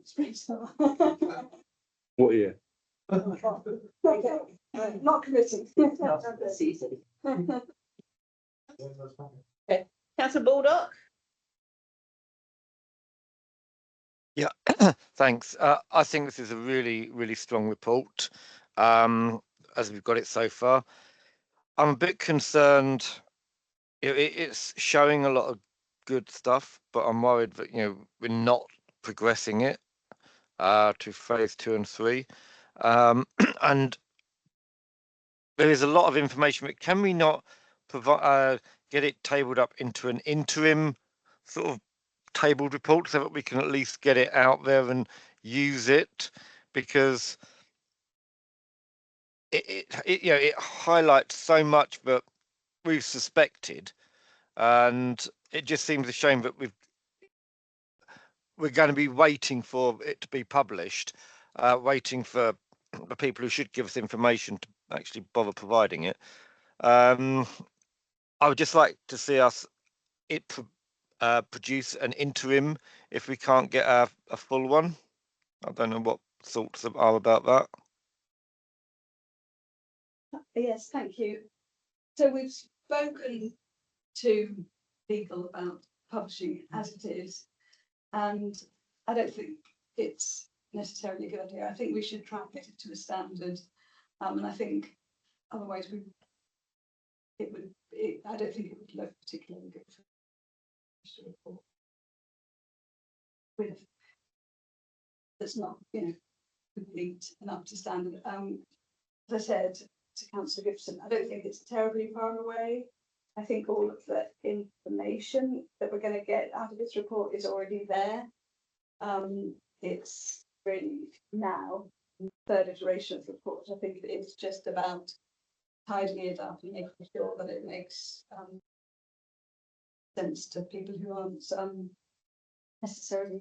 Spring summer. What year? Okay, not committing. Season. Okay, Councillor Baldock. Yeah, thanks. I think this is a really strong report, as we've got it so far. I'm a bit concerned. It's showing a lot of good stuff, but I'm worried that, you know, we're not progressing it to phase 2 and 3. And there is a lot of information, but can we not provide get it tabled up into an interim sort of tabled report so that we can at least get it out there and use it, because it you know, it highlights so much that we've suspected, and it just seems a shame that we're going to be waiting for it to be published, waiting for the people who should give us information to actually bother providing it. I would just like to see it produce an interim if we can't get a full one. I don't know what thoughts are about that. Yes, thank you. So we've spoken to legal about publishing as it is, and I don't think it's necessarily a good idea. I think we should try and get it to a standard, and I think otherwise I don't think it would look particularly good for a report with that's not, you know, complete and up to standard. As I said to Councillor Gibson, I don't think it's terribly far away. I think all of the information that we're going to get out of this report is already there. It's really now the third iteration of the report. I think it's just about tidying it up and making sure that it makes sense to people who aren't necessarily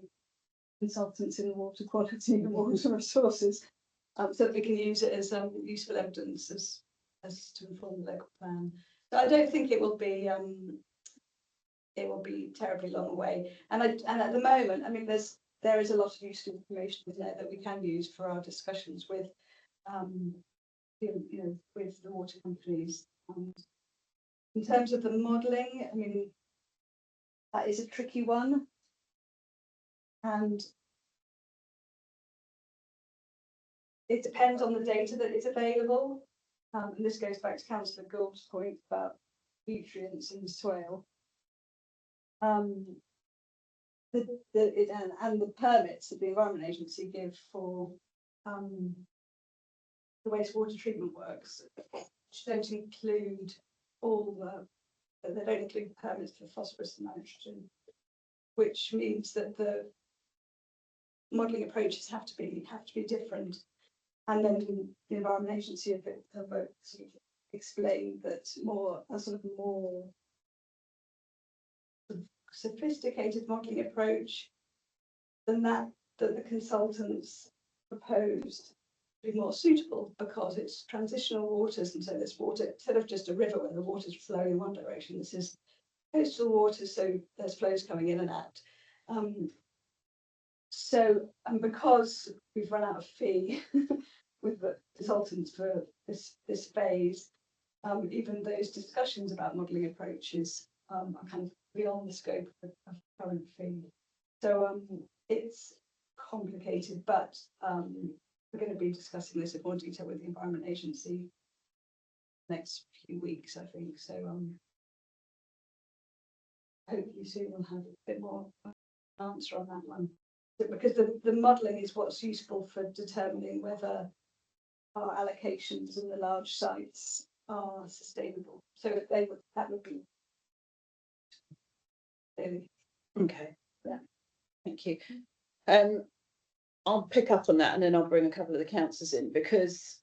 consultants in water quality and water resources, so that we can use it as useful evidence as to inform the local plan. So I don't think it will be terribly long away. And at the moment, I mean, there is a lot of useful information in there that we can use for our discussions with you know, with the water companies. And in terms of the modelling, I mean, that is a tricky one. And it depends on the data that is available. And this goes back to Councillor Gould's point about nutrients in the soil. And the permits that the Environment Agency give for the wastewater treatment works, which don't include they don't include permits for phosphorus and nitrogen, which means that the modelling approaches have to be different. And then the Environment Agency have sort of explained that a sort of more sophisticated modelling approach than that that the consultants proposed to be more suitable because it's transitional waters, and so this water, instead of just a river where the water's flowing in one direction, this is coastal waters, so there's flows coming in and out. And because we've run out of fee with the consultants for this phase, even those discussions about modelling approaches are kind of beyond the scope of current fee. So it's complicated, but we're going to be discussing this in more detail with the Environment Agency next few weeks, I think. So hopefully soon we'll have a bit more answer on that one. Because the modelling is what's useful for determining whether our allocations in the large sites are sustainable. So if that would be really. Okay. Yeah. Thank you. I'll pick up on that and then I'll bring a couple of the councillors in, because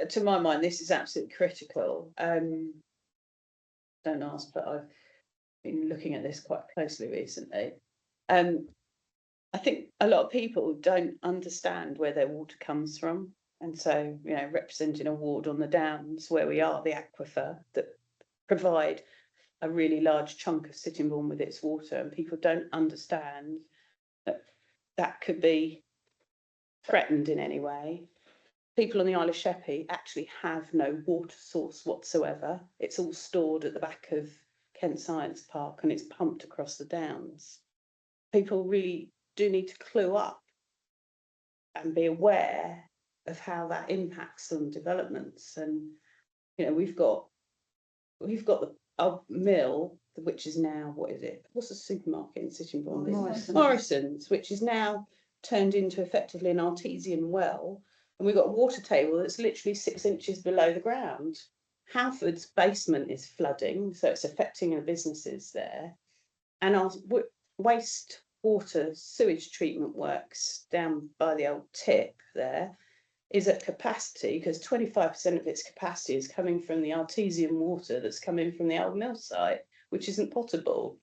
to my mind this is absolutely critical. Don't ask, but I've been looking at this quite closely recently. I think a lot of people don't understand where their water comes from. And so, you know, representing a ward on the Downs where we are the aquifer that provide a really large chunk of Sittingbourne with its water, and people don't understand that that could be threatened in any way. People on the Isle of Sheppey actually have no water source whatsoever. It's all stored at the back of Kent Science Park and it's pumped across the Downs. People really do need to clue up and be aware of how that impacts on developments. And you know, we've got our mill, which is now, what is it? What's the supermarket in Sittingbourne? Morrison's, which is now turned into effectively an artesian well, and we've got a water table that's literally 6 inches below the ground. Halford's basement is flooding, so it's affecting the businesses there, and our waste water sewage treatment works down by the old tip there is at capacity, because 25% of its capacity is coming from the artesian water that's coming from the old mill site, which isn't potable.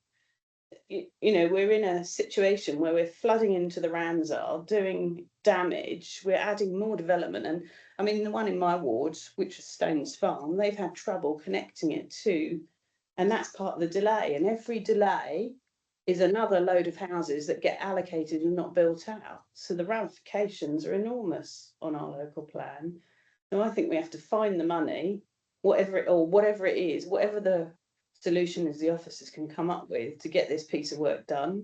You know, we're in a situation where we're flooding into the Ramsar, doing damage, we're adding more development. And I mean, the one in my ward, which was Stones Farm, they've had trouble connecting it to, and that's part of the delay. And every delay is another load of houses that get allocated and not built out. So the ramifications are enormous on our local plan. So I think we have to find the money, whatever it is, whatever the solution is the officers can come up with to get this piece of work done.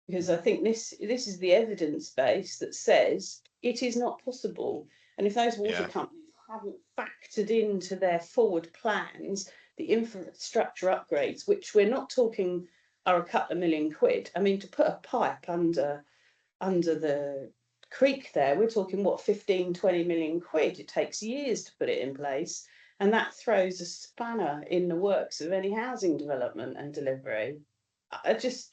Because I think this is the evidence base that says it is not possible. And if those water companies haven't factored into their forward plans the infrastructure upgrades, which we're not talking are a couple of £1 million. I mean, to put a pipe under the creek there, we're talking what, 15-20 million quid. It takes years to put it in place, and that throws a spanner in the works of any housing development and delivery. This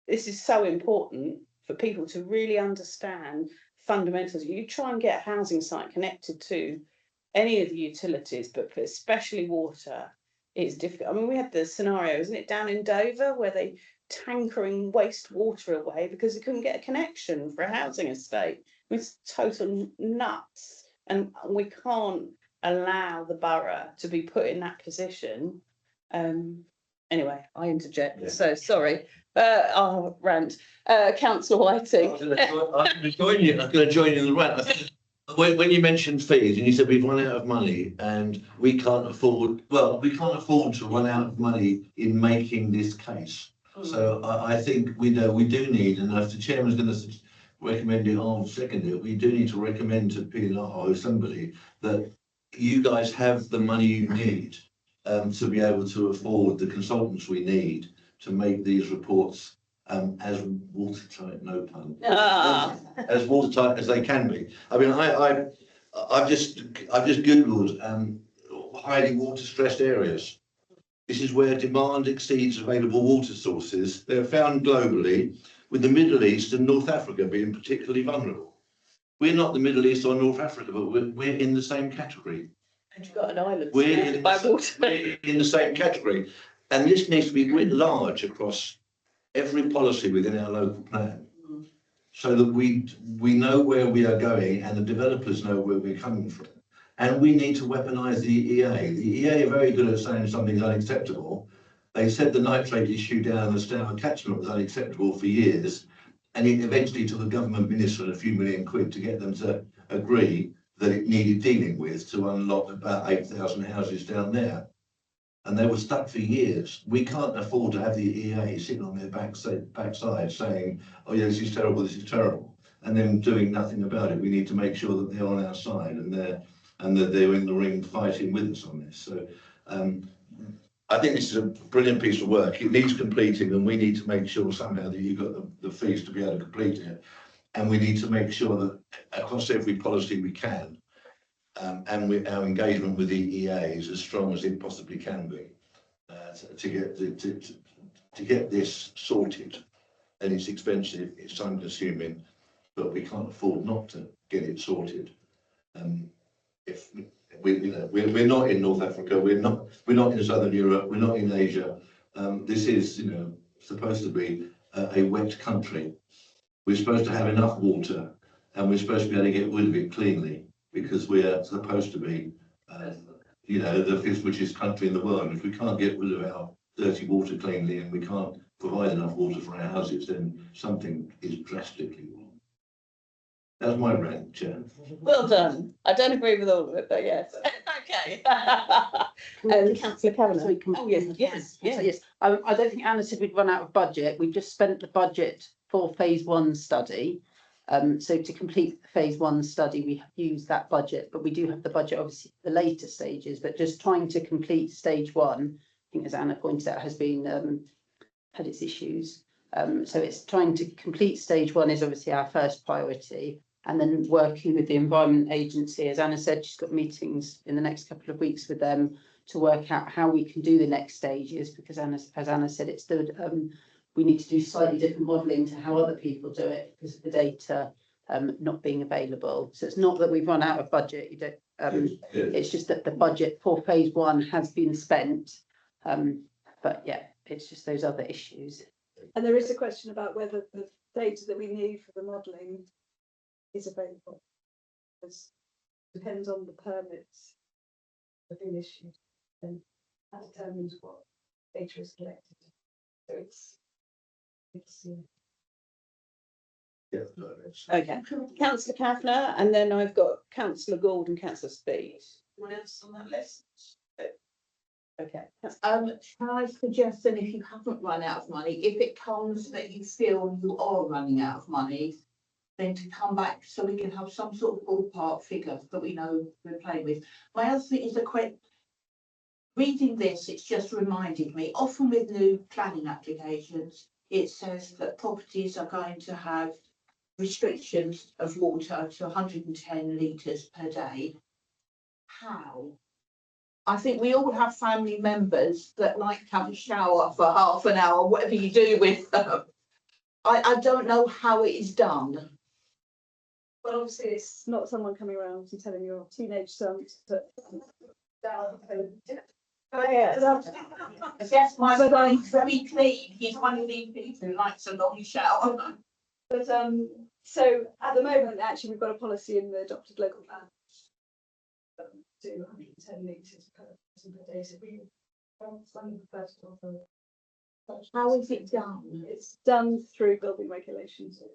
is so important for people to really understand fundamentals. You try and get a housing site connected to any of the utilities, but especially water, it's difficult. I mean, we had the scenario, isn't it, down in Dover, where they tankering wastewater away because they couldn't get a connection for a housing estate. It's total nuts, and we can't allow the borough to be put in that position. Anyway, I interject. So sorry. I'll rant. Councillor Whiting. I'm going to join you. I'm going to join you in the rant. When you mentioned fees and you said we've run out of money and we can't afford to run out of money in making this case. So I think we do need, and if the chairman's going to recommend it, I'll second it. We do need to recommend to PNR or somebody that you guys have the money you need to be able to afford the consultants we need to make these reports as watertight, no pun, as watertight as they can be. I mean, I've just googled highly water stressed areas. This is where demand exceeds available water sources. They're found globally, with the Middle East and North Africa being particularly vulnerable. We're not the Middle East or North Africa, but we're in the same category. And you've got an island we're by water. We're in the same category, and this needs to be writ large across every policy within our local plan. so that we know where we are going and the developers know where we're coming from. And we need to weaponise the EA. The EA are very good at saying something's unacceptable. They said the nitrate issue down the Stour catchment was unacceptable for years. And it eventually took a government minister and a few million quid to get them to agree that it needed dealing with to unlock about 8,000 houses down there. And they were stuck for years. We can't afford to have the EA sitting on their backside saying, oh yeah, this is terrible, and then doing nothing about it. We need to make sure that they're on our side and that they're in the ring fighting with us on this. So I think this is a brilliant piece of work. It needs completing, and we need to make sure somehow that you've got the fees to be able to complete it. And we need to make sure that across every policy we can, and with our engagement with the EA is as strong as it possibly can be, to get this sorted. And it's expensive, it's time consuming, but we can't afford not to get it sorted. If we're not in North Africa, we're not in Southern Europe, we're not in Asia. This is supposed to be a wet country. We're supposed to have enough water, and we're supposed to be able to get rid of it cleanly, because we are supposed to be, the fifth richest country in the world. If we can't get rid of our dirty water cleanly and we can't provide enough water for our houses, then something is drastically wrong. That's my rant, Chair. Well done. I don't agree with all of it, but yes. Okay. Councillor Kavanagh. Oh, yes. I don't think Anna said we'd run out of budget. We've just spent the budget for phase one study. So to complete the phase one study, we have used that budget, but we do have the budget, obviously, the later stages, but just trying to complete stage one, I think, as Anna pointed out, has been had its issues. So it's trying to complete stage one is obviously our first priority, and then working with the Environment Agency. As Anna said, she's got meetings in the next couple of weeks with them to work out how we can do the next stages, because as Anna said, it's the we need to do slightly different modelling to how other people do it because of the data not being available. So it's not that we've run out of budget. You don't. It's just that the budget for phase one has been spent. But yeah, it's just those other issues. And there is a question about whether the data that we need for the modelling is available. Because it depends on the permits that have been issued, and that determines what data is collected. So it's Okay. Councillor Kavanagh, and then I've got Councillor Gould and Councillor Speed. Anyone else on that list? Okay. Can I suggest then, if you haven't run out of money, if it comes that you feel you are running out of money, then to come back so we can have some sort of ballpark figure that we know we're playing with. My other thing is reading this, it's just reminded me, often with new planning applications, it says that properties are going to have restrictions of water to 110 litres per day. How? I think we all have family members that like to have a shower for half an hour, whatever you do with them. I don't know how it is done. well, obviously it's not someone coming around and telling your teenage son to down. Yes, my son's very clean. He's one of these people who likes a long shower. But so at the moment, actually, we've got a policy in the adopted local plan to 110 litres per person per day. So we first of all. How is it done? It's done through building regulations. So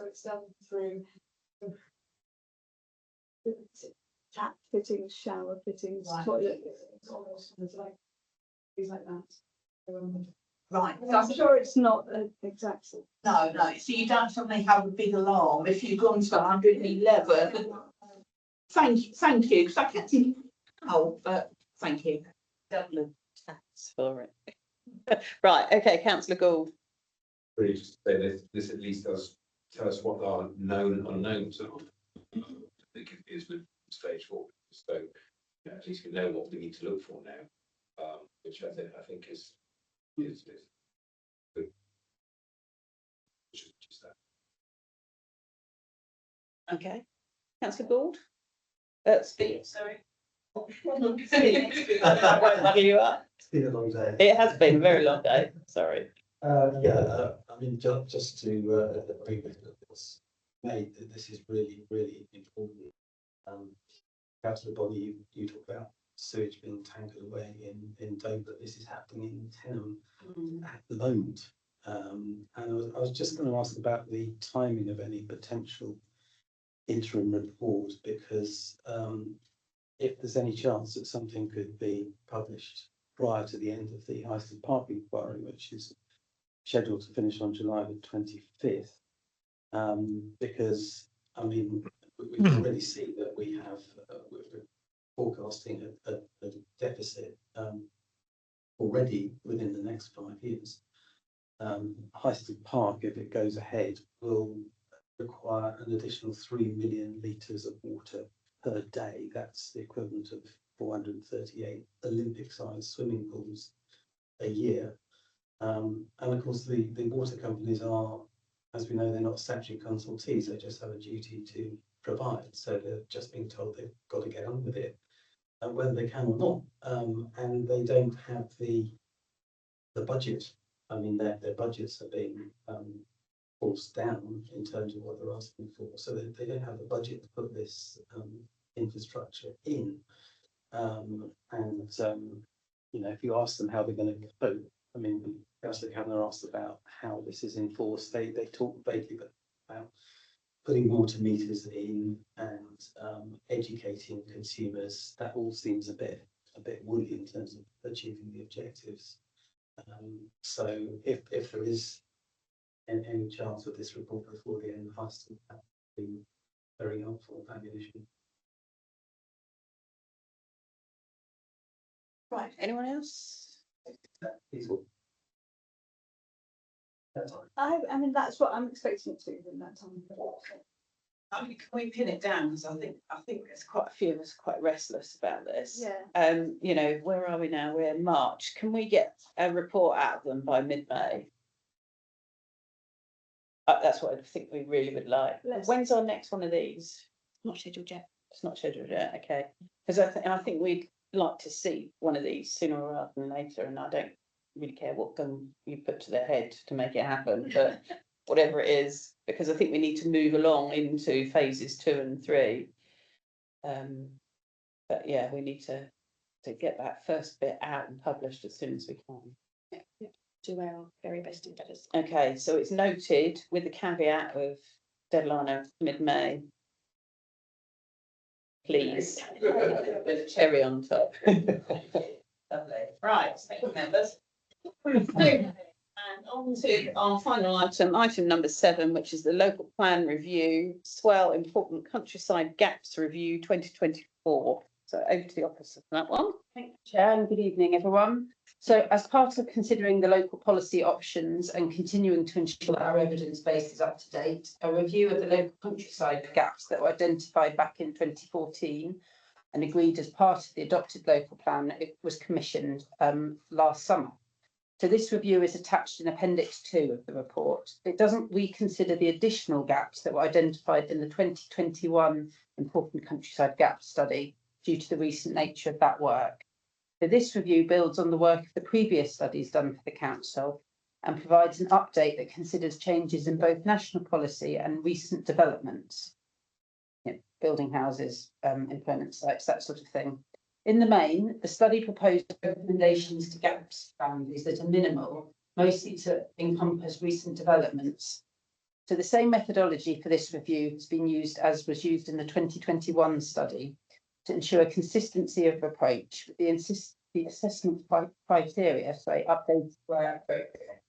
it's done through tap fittings, shower fittings, toilet fittings, all those kinds of things like that. Right. So I'm sure it's not an exact. No. So you don't suddenly have a big alarm if you've gone to 111. Thank you, because I can't see. Oh, but thank you. Dublin tax for it. Right. Okay, Councillor Gould. Really just say this at least does tell us what our known and unknowns are. I think it is with stage 4. So at least we know what we need to look for now, which I think is good. Just that. Okay. Councillor Gould. Speed, sorry. You are. It's been a long day. It has been a very long day, sorry. I mean, just to agree with this, mate, this is really, really important. Councillor Bobby, you talk about sewage being tangled away in Dover. This is happening in Tenham at the moment. And I was just going to ask about the timing of any potential interim report, because if there's any chance that something could be published prior to the end of the High Street Park inquiry, which is scheduled to finish on July the 25th, because I mean we can already see that we have we're forecasting a deficit already within the next 5 years. High Street Park, if it goes ahead, will require an additional 3 million litres of water per day. That's the equivalent of 438 Olympic-sized swimming pools a year. And of course, the water companies are, as we know, they're not statutory consultees. They just have a duty to provide. So they're just being told they've got to get on with it, whether they can or not. And they don't have the budget. I mean, their budgets are being forced down in terms of what they're asking for. So they don't have the budget to put this infrastructure in. You know, if you ask them how they're going to vote, I mean, Councillor Kavanagh asked about how this is enforced. They talk vaguely about putting water meters in and educating consumers. That all seems a bit woolly in terms of achieving the objectives. So if there is any chance of this report before the end of High Street, that would be very helpful. Ammunition. Right, anyone else? I mean, that's what I'm expecting it to do in that time. I mean, can we pin it down? Because I think there's quite a few of us quite restless about this. Yeah. You know, where are we now? We're in March. Can we get a report out of them by mid-May? That's what I think we really would like. When's our next one of these? Not scheduled yet. It's not scheduled yet, okay. Because I think we'd like to see one of these sooner rather than later, and I don't really care what gun you put to their head to make it happen, but whatever it is, because I think we need to move along into phases 2 and 3. But yeah, we need to get that first bit out and published as soon as we can. Yeah. Do our very best endeavours. Okay, so it's noted with the caveat of deadline of mid-May. Please, with a cherry on top. Lovely. Right, thank you, members. And on to our final item number 7, which is the local plan review, Swell Important Countryside Gaps Review 2024. So over to the officer for that one. Thank you, Chair, and good evening, everyone. So as part of considering the local policy options and continuing to ensure that our evidence base is up to date, a review of the local countryside gaps that were identified back in 2014 and agreed as part of the adopted local plan, it was commissioned last summer. So this review is attached in Appendix 2 of the report. It doesn't reconsider the additional gaps that were identified in the 2021 Important Countryside Gap Study due to the recent nature of that work. So this review builds on the work of the previous studies done for the council and provides an update that considers changes in both national policy and recent developments, building houses, employment sites, that sort of thing. In the main, the study proposed recommendations to gaps boundaries that are minimal, mostly to encompass recent developments. So the same methodology for this review has been used as was used in the 2021 study to ensure consistency of approach with the assessment criteria, updated where appropriate.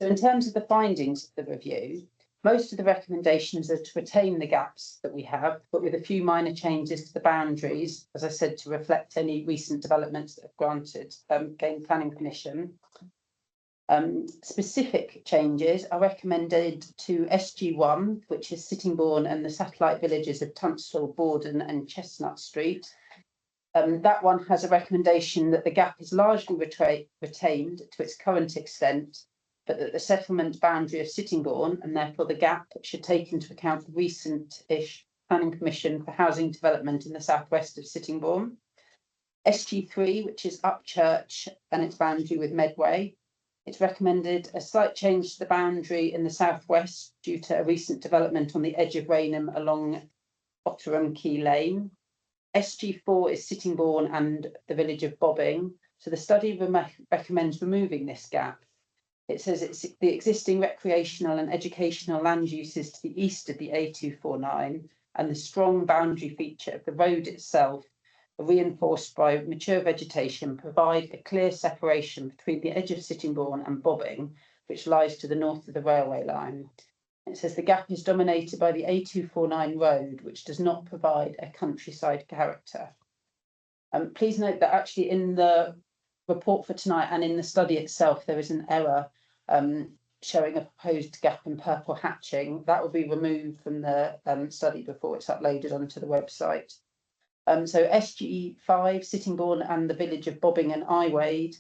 So in terms of the findings of the review, most of the recommendations are to retain the gaps that we have, but with a few minor changes to the boundaries, as I said, to reflect any recent developments that have granted gained planning permission. Specific changes are recommended to SG1, which is Sittingbourne and the satellite villages of Tunstall, Borden and Chestnut Street. That one has a recommendation that the gap is largely retained to its current extent, but that the settlement boundary of Sittingbourne and therefore the gap should take into account the recent-ish planning permission for housing development in the southwest of Sittingbourne. SG3, which is Upchurch and its boundary with Medway. It's recommended a slight change to the boundary in the southwest due to a recent development on the edge of Rainham along Otterham Key Lane. SG4 is Sittingbourne and the village of Bobbing. So the study recommends removing this gap. It says it's the existing recreational and educational land uses to the east of the A249 and the strong boundary feature of the road itself, reinforced by mature vegetation, provide a clear separation between the edge of Sittingbourne and Bobbing, which lies to the north of the railway line. It says the gap is dominated by the A249 road, which does not provide a countryside character. Please note that actually in the report for tonight and in the study itself, there is an error showing a proposed gap in purple hatching. That will be removed from the study before it's uploaded onto the website. So SG5, Sittingbourne and the village of Bobbing and Iwade,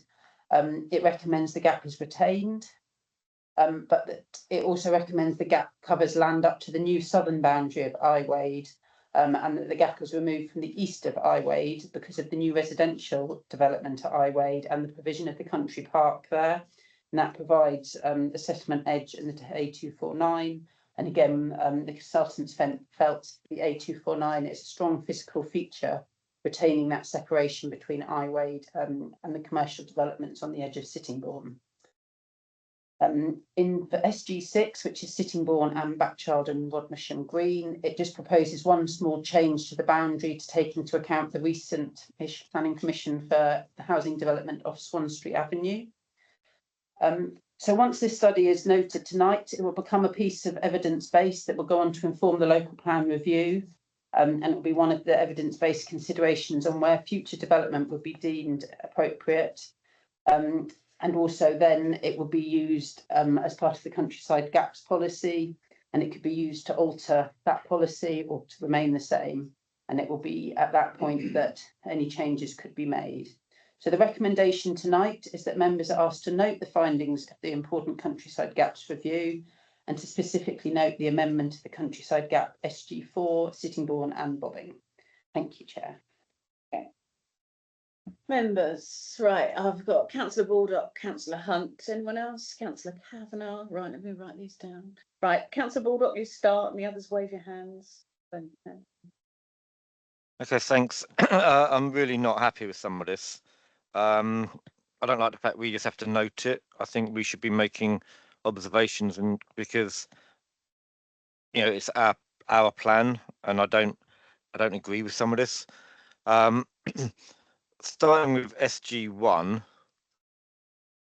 it recommends the gap is retained, but that it also recommends the gap covers land up to the new southern boundary of Iwade, and that the gap was removed from the east of Iwade because of the new residential development at Iwade and the provision of the country park there. And that provides the settlement edge and the A249. And again, the consultants felt the A249 is a strong physical feature, retaining that separation between Iwade and the commercial developments on the edge of Sittingbourne. In the SG6, which is Sittingbourne and Backchild and Rodmersham Green, it just proposes one small change to the boundary to take into account the recent planning permission for the housing development off Swan Street Avenue. So once this study is noted tonight, it will become a piece of evidence base that will go on to inform the local plan review, and it will be one of the evidence-based considerations on where future development would be deemed appropriate. And also then it will be used as part of the countryside gaps policy, and it could be used to alter that policy or to remain the same. And it will be at that point that any changes could be made. So the recommendation tonight is that members are asked to note the findings of the important countryside gaps review and to specifically note the amendment to the countryside gap SG4, Sittingbourne and Bobbing. Thank you, Chair. Members, right, I've got Councillor Baldock, Councillor Hunt, anyone else? Councillor Kavanagh, right, let me write these down. Right, Councillor Baldock, you start and the others wave your hands. Okay, thanks. I'm really not happy with some of this. I don't like the fact we just have to note it. I think we should be making observations, and because it's our plan, and I don't agree with some of this. Starting with SG1,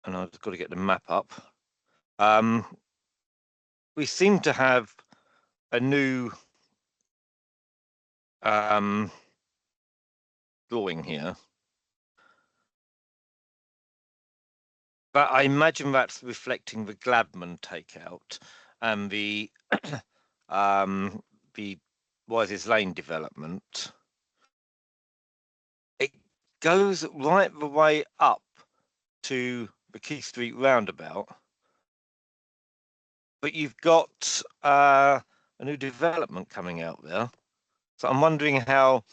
and I've got to get the map up. We seem to have a new drawing here. But I imagine that's reflecting the Gladman takeout and the Wises Lane development. It goes right the way up to the Key Street roundabout, but you've got a new development coming out there. So I'm wondering how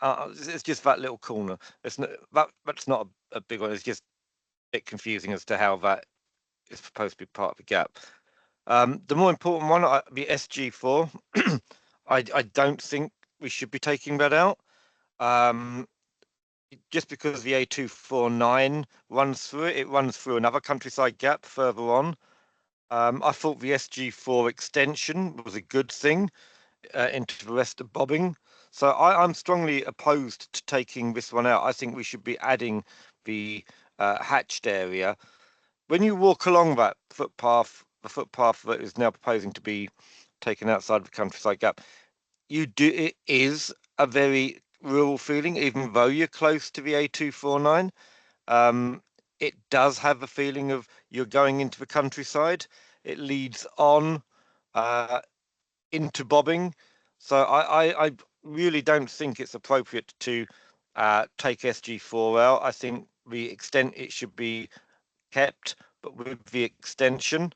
it's just that little corner. It's not that's not a big one. It's just a bit confusing as to how that is supposed to be part of the gap. The more important one, the SG4. I don't think we should be taking that out. Just because the A249 runs through it, it runs through another countryside gap further on. I thought the SG4 extension was a good thing into the rest of Bobbing. So I'm strongly opposed to taking this one out. I think we should be adding the hatched area. When you walk along that footpath, the footpath that is now proposing to be taken outside the countryside gap, it is a very rural feeling, even though you're close to the A249. It does have a feeling of you're going into the countryside. It leads on into Bobbing. So I really don't think it's appropriate to take SG4 out. I think the extent it should be kept, but with the extension,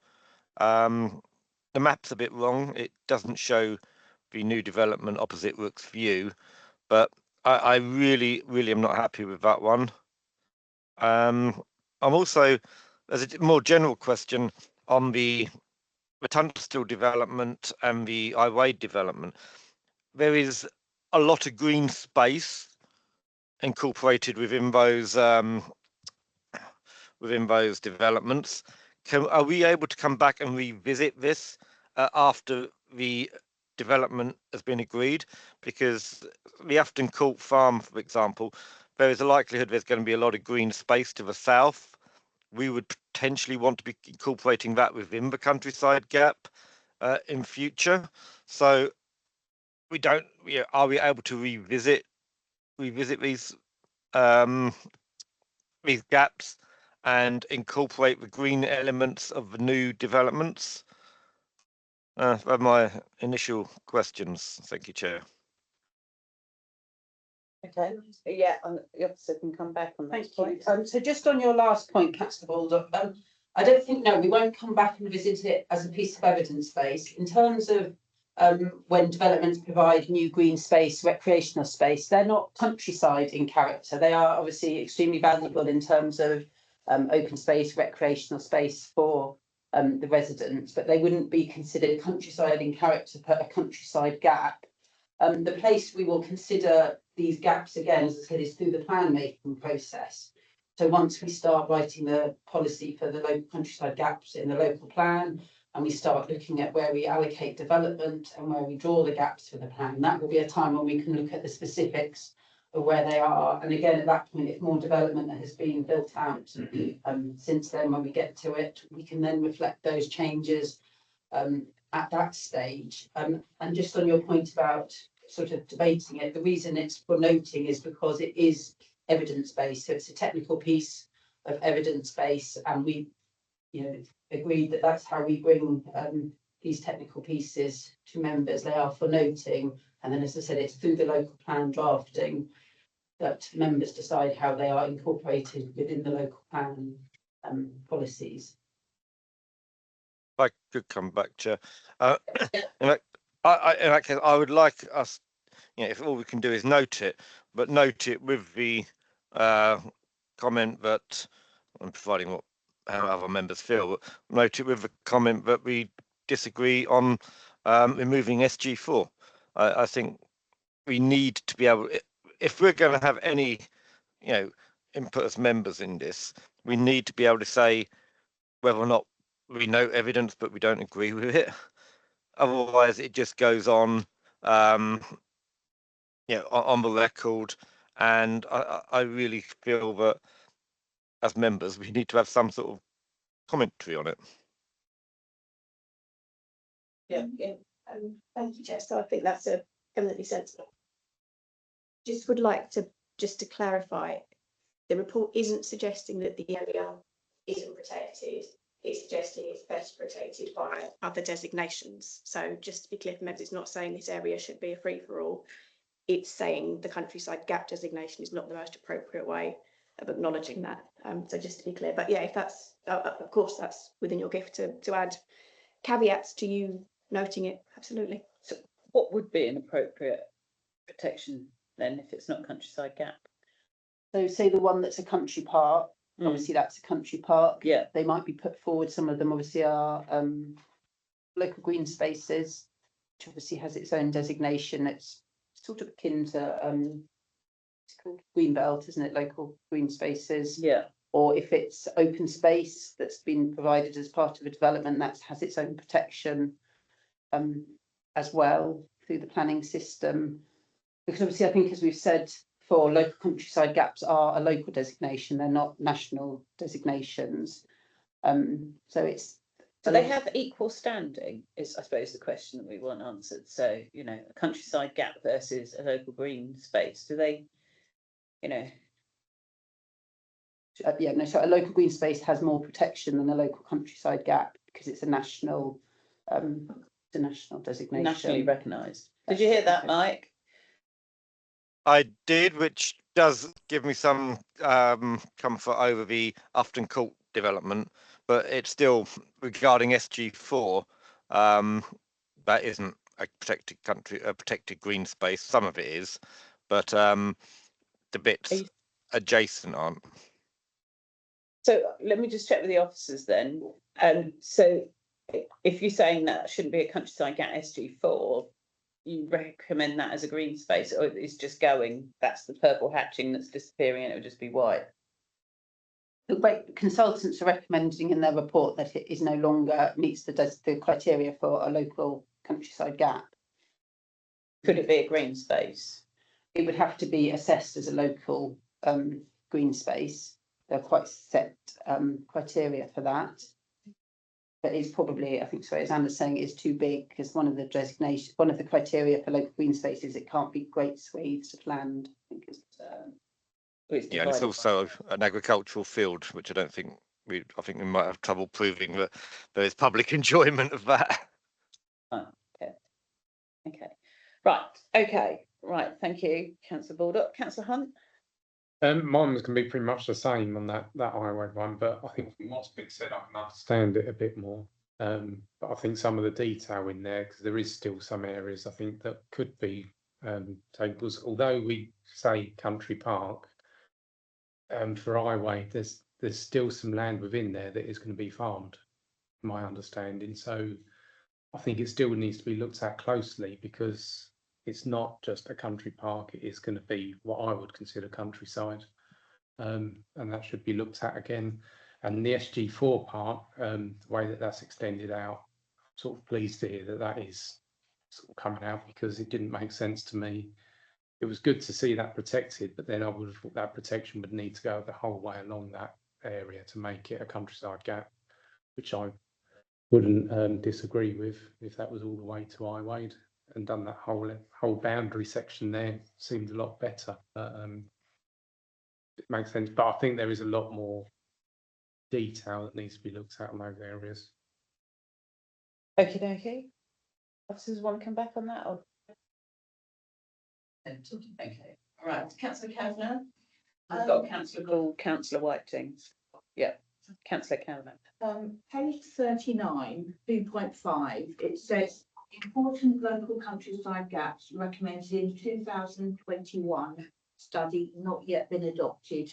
the map's a bit wrong. It doesn't show the new development opposite Rooks View, but I really am not happy with that one. I'm also, there's a more general question on the Tunstall development and the Iwade development. There is a lot of green space incorporated within those developments. Are we able to come back and revisit this after the development has been agreed? Because the Afton Court Farm, for example, there is a likelihood there's going to be a lot of green space to the south. We would potentially want to be incorporating that within the countryside gap in future. So we don't. Are we able to revisit these gaps and incorporate the green elements of the new developments? They're my initial questions. Thank you, Chair. Okay, yeah, the officer can come back on those Thank you. points. So just on your last point, Councillor Baldock, I don't think, no, we won't come back and visit it as a piece of evidence base. In terms of when developments provide new green space, recreational space, they're not countryside in character. They are obviously extremely valuable in terms of open space, recreational space for the residents, but they wouldn't be considered countryside in character per a countryside gap. The place we will consider these gaps again, as I said, is through the plan making process. So once we start writing the policy for the local countryside gaps in the local plan, and we start looking at where we allocate development and where we draw the gaps for the plan, that will be a time when we can look at the specifics of where they are. And again, at that point, if more development has been built out since then, when we get to it, we can then reflect those changes at that stage. And just on your point about sort of debating it, the reason it's for noting is because it is evidence-based. So it's a technical piece of evidence base, and we, agreed that that's how we bring these technical pieces to members. They are for noting, and then, as I said, it's through the local plan drafting that members decide how they are incorporated within the local plan policies. If I could come back, Chair. In that case, I would like us, if all we can do is note it, but note it with the comment that, I'm providing how other members feel, but note it with the comment that we disagree on removing SG4. I think we need to be able, if we're going to have any, input as members in this, we need to be able to say whether or not we know evidence, but we don't agree with it. Otherwise, it just goes on, on the record. And I really feel that as members, we need to have some sort of commentary on it. Yeah. Thank you, Chair. So I think that's a eminently sensible. Just would like to clarify, the report isn't suggesting that the area isn't protected. It's suggesting it's better protected by other designations. So just to be clear for members, it's not saying this area should be a free-for-all. It's saying the countryside gap designation is not the most appropriate way of acknowledging that. So just to be clear, but yeah, if that's, of course, that's within your gift to add caveats to you noting it, absolutely. So what would be an appropriate protection then if it's not countryside gap? So say the one that's a country park, obviously that's a country park. Yeah. They might be put forward, some of them obviously are local green spaces, which obviously has its own designation. It's sort of akin to it's called green belt, isn't it? Local green spaces. Yeah. Or if it's open space that's been provided as part of a development, that has its own protection as well through the planning system. Because obviously I think, as we've said, for local countryside gaps are a local designation, they're not national designations. So it's. Do they have equal standing is, I suppose, the question that we want answered. So, a countryside gap versus a local green space, do they, so a local green space has more protection than a local countryside gap because it's a national, designation. Nationally recognised. Did you hear that, Mike? I did, which does give me some comfort over the Afton Court development, but it's still regarding SG4. That isn't a protected green space. Some of it is, but the bits Are you- adjacent aren't. So let me just check with the officers then. So if you're saying that shouldn't be a countryside gap SG4, you recommend that as a green space, or it's just going, that's the purple hatching that's disappearing and it would just be white? The consultants are recommending in their report that it is no longer meets the criteria for a local countryside gap. Could it be a green space? It would have to be assessed as a local green space. There are quite set criteria for that. But it's probably, I think, sorry, as Anna's saying, is too big because one of the criteria for local green spaces, it can't be great swathes of land. I think It's Yeah, and it's divided by- also an agricultural field, which I think we might have trouble proving that there is public enjoyment of that. Okay, right, thank you, councillor Baldock. Councillor Hunt? Mine was going to be pretty much the same on that highway one, but I think from what's been said, I can understand it a bit more. But I think some of the detail in there, because there is still some areas I think that could be tables. Although we say country park, for highway, there's still some land within there that is going to be farmed, my understanding. So I think it still needs to be looked at closely because it's not just a country park, it is going to be what I would consider countryside. And that should be looked at again. And the SG4 part, the way that that's extended out, I'm sort of pleased to hear that that is sort of coming out because it didn't make sense to me. It was good to see that protected, but then I would have thought that protection would need to go the whole way along that area to make it a countryside gap, which I wouldn't disagree with if that was all the way to Highwade and done that whole boundary section there. Seemed a lot better. It makes sense, but I think there is a lot more detail that needs to be looked at in those areas. Okay. Officers want to come back on that? Or? Okay, all right. Councillor Kavanagh? We've got Councillor Gould, Councillor Whiting. Yeah, Councillor Kavanagh. Page 39, 2.5, it says important local countryside gaps recommended in 2021 study not yet been adopted.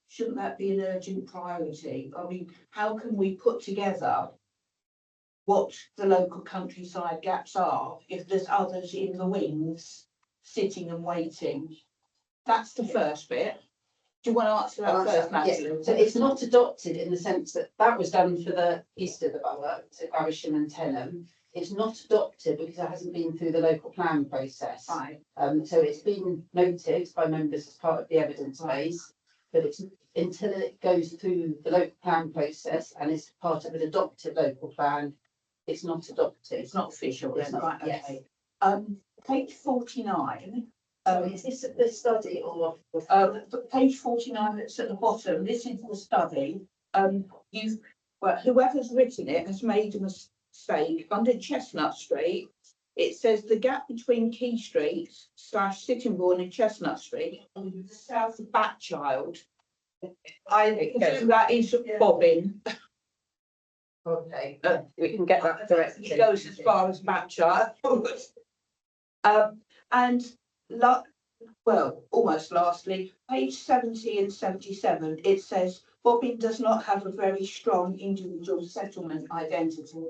Shouldn't that be an urgent priority? I mean, how can we put together what the local countryside gaps are if there's others in the wings sitting and waiting? That's the first bit. Do you want to answer that first, Natalie? So it's not adopted in the sense that that was done for the east of the borough, so Gravesham and Tenham. It's not adopted because it hasn't been through the local plan process. Right. So it's been noted by members as part of the evidence base, but it's until it goes through the local plan process and is part of an adopted local plan, it's not adopted. It's not official, It's then, not, right, yes. okay. Page 49. Is this the study or? Page 49, that's at the bottom, this is the study. Whoever's written it has made a mistake. Under Chestnut Street, it says the gap between Key Street / Sittingbourne and Chestnut Street on the south of Batchild. I presume that is Bobbin. Okay, we can get that correct. It goes as far as Batchild. Almost lastly, page 70 and 77, it says Bobbin does not have a very strong individual settlement identity.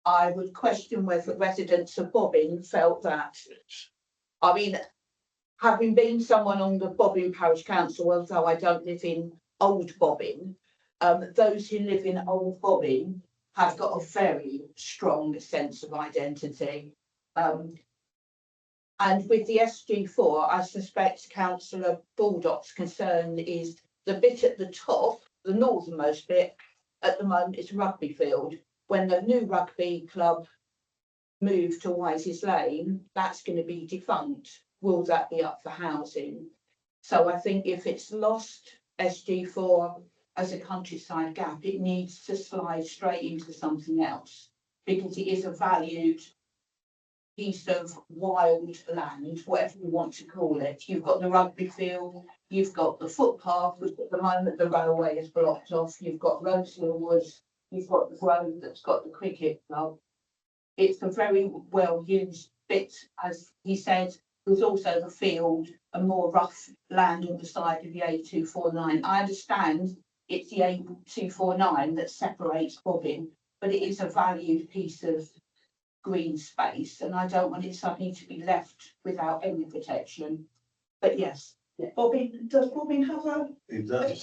I would question whether residents of Bobbin felt that. I mean, having been someone on the Bobbin Parish Council, although I don't live in Old Bobbin, those who live in Old Bobbin have got a very strong sense of identity. And with the SG4, I suspect Councillor Baldock's concern is the bit at the top, the northernmost bit, at the moment is rugby field. When the new rugby club move to Wises Lane, that's going to be defunct. Will that be up for housing? So I think if it's lost SG4 as a countryside gap, it needs to slide straight into something else because it is a valued piece of wild land, whatever you want to call it. You've got the rugby field, you've got the footpath, which at the moment the railway is blocked off, you've got Rosehill Woods, you've got the road that's got the cricket club. It's a very well used bit, as he said, There's also the field and more rough land on the side of the A249. I understand it's the A249 that separates Bobbin, but it is a valued piece of green space, and I don't want it suddenly to be left without any protection. But yes, Bobbin, does Bobbin have a? It does.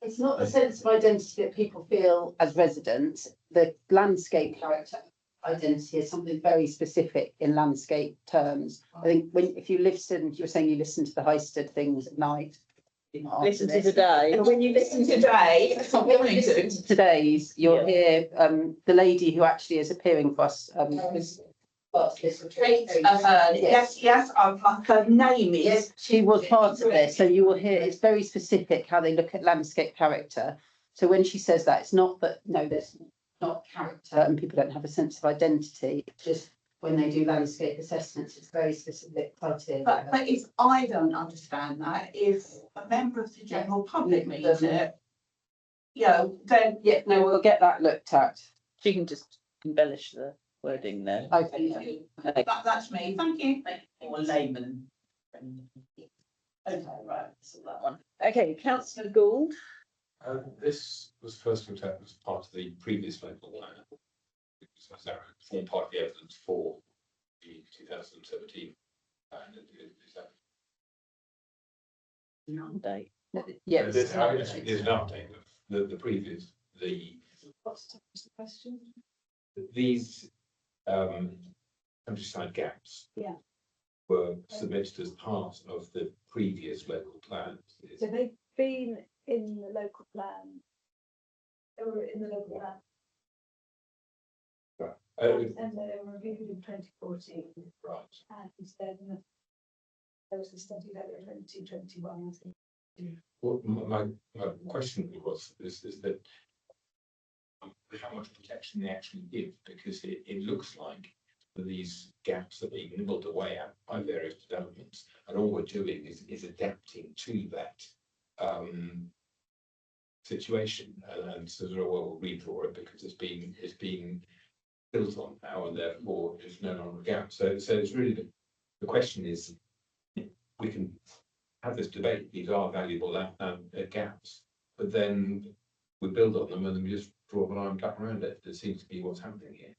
It's not the sense of identity that people feel as residents. The landscape character identity is something very specific in landscape terms. I think if you listen, you were saying you listen to the Highstead things at night. Listen to today. And when you listen today, that's what we're going to do. Today's, you'll hear the lady who actually is appearing for us. Kate Ahern, yes, her name is. Yes, she was part of this, so you will hear it's very specific how they look at landscape character. So when she says that, it's not that there's not character and people don't have a sense of identity. It's just when they do landscape assessments, it's very specific criteria. But if I don't understand that, if a member of the general public reads it, then we'll get that looked at. She can just embellish the wording there. Okay. That's me. Thank you. Or layman. Okay, right. So that one. Okay, Councillor Gould. This was first looked at as part of the previous local plan. It was formed part of the evidence for the 2017 plan. Is that? Update. Yeah. There's an update of the previous, What's the question? these countryside gaps. Yeah. Were submitted as part of the previous local plan. So they've been in the local plan. They were in the local plan. And they were reviewed in 2014. Right. And then there was the study letter in 2021, I think. Well, my question is that how much protection they actually give, because it looks like these gaps are being nibbled away at by various developments, and all we're doing is adapting to that situation, and so we'll redraw it because it's being built on now, and therefore it's no longer a gap. So it's really the question is, we can have this debate. These are valuable gaps, but then we build on them and then we just draw a line back around it. That seems to be what's happening here.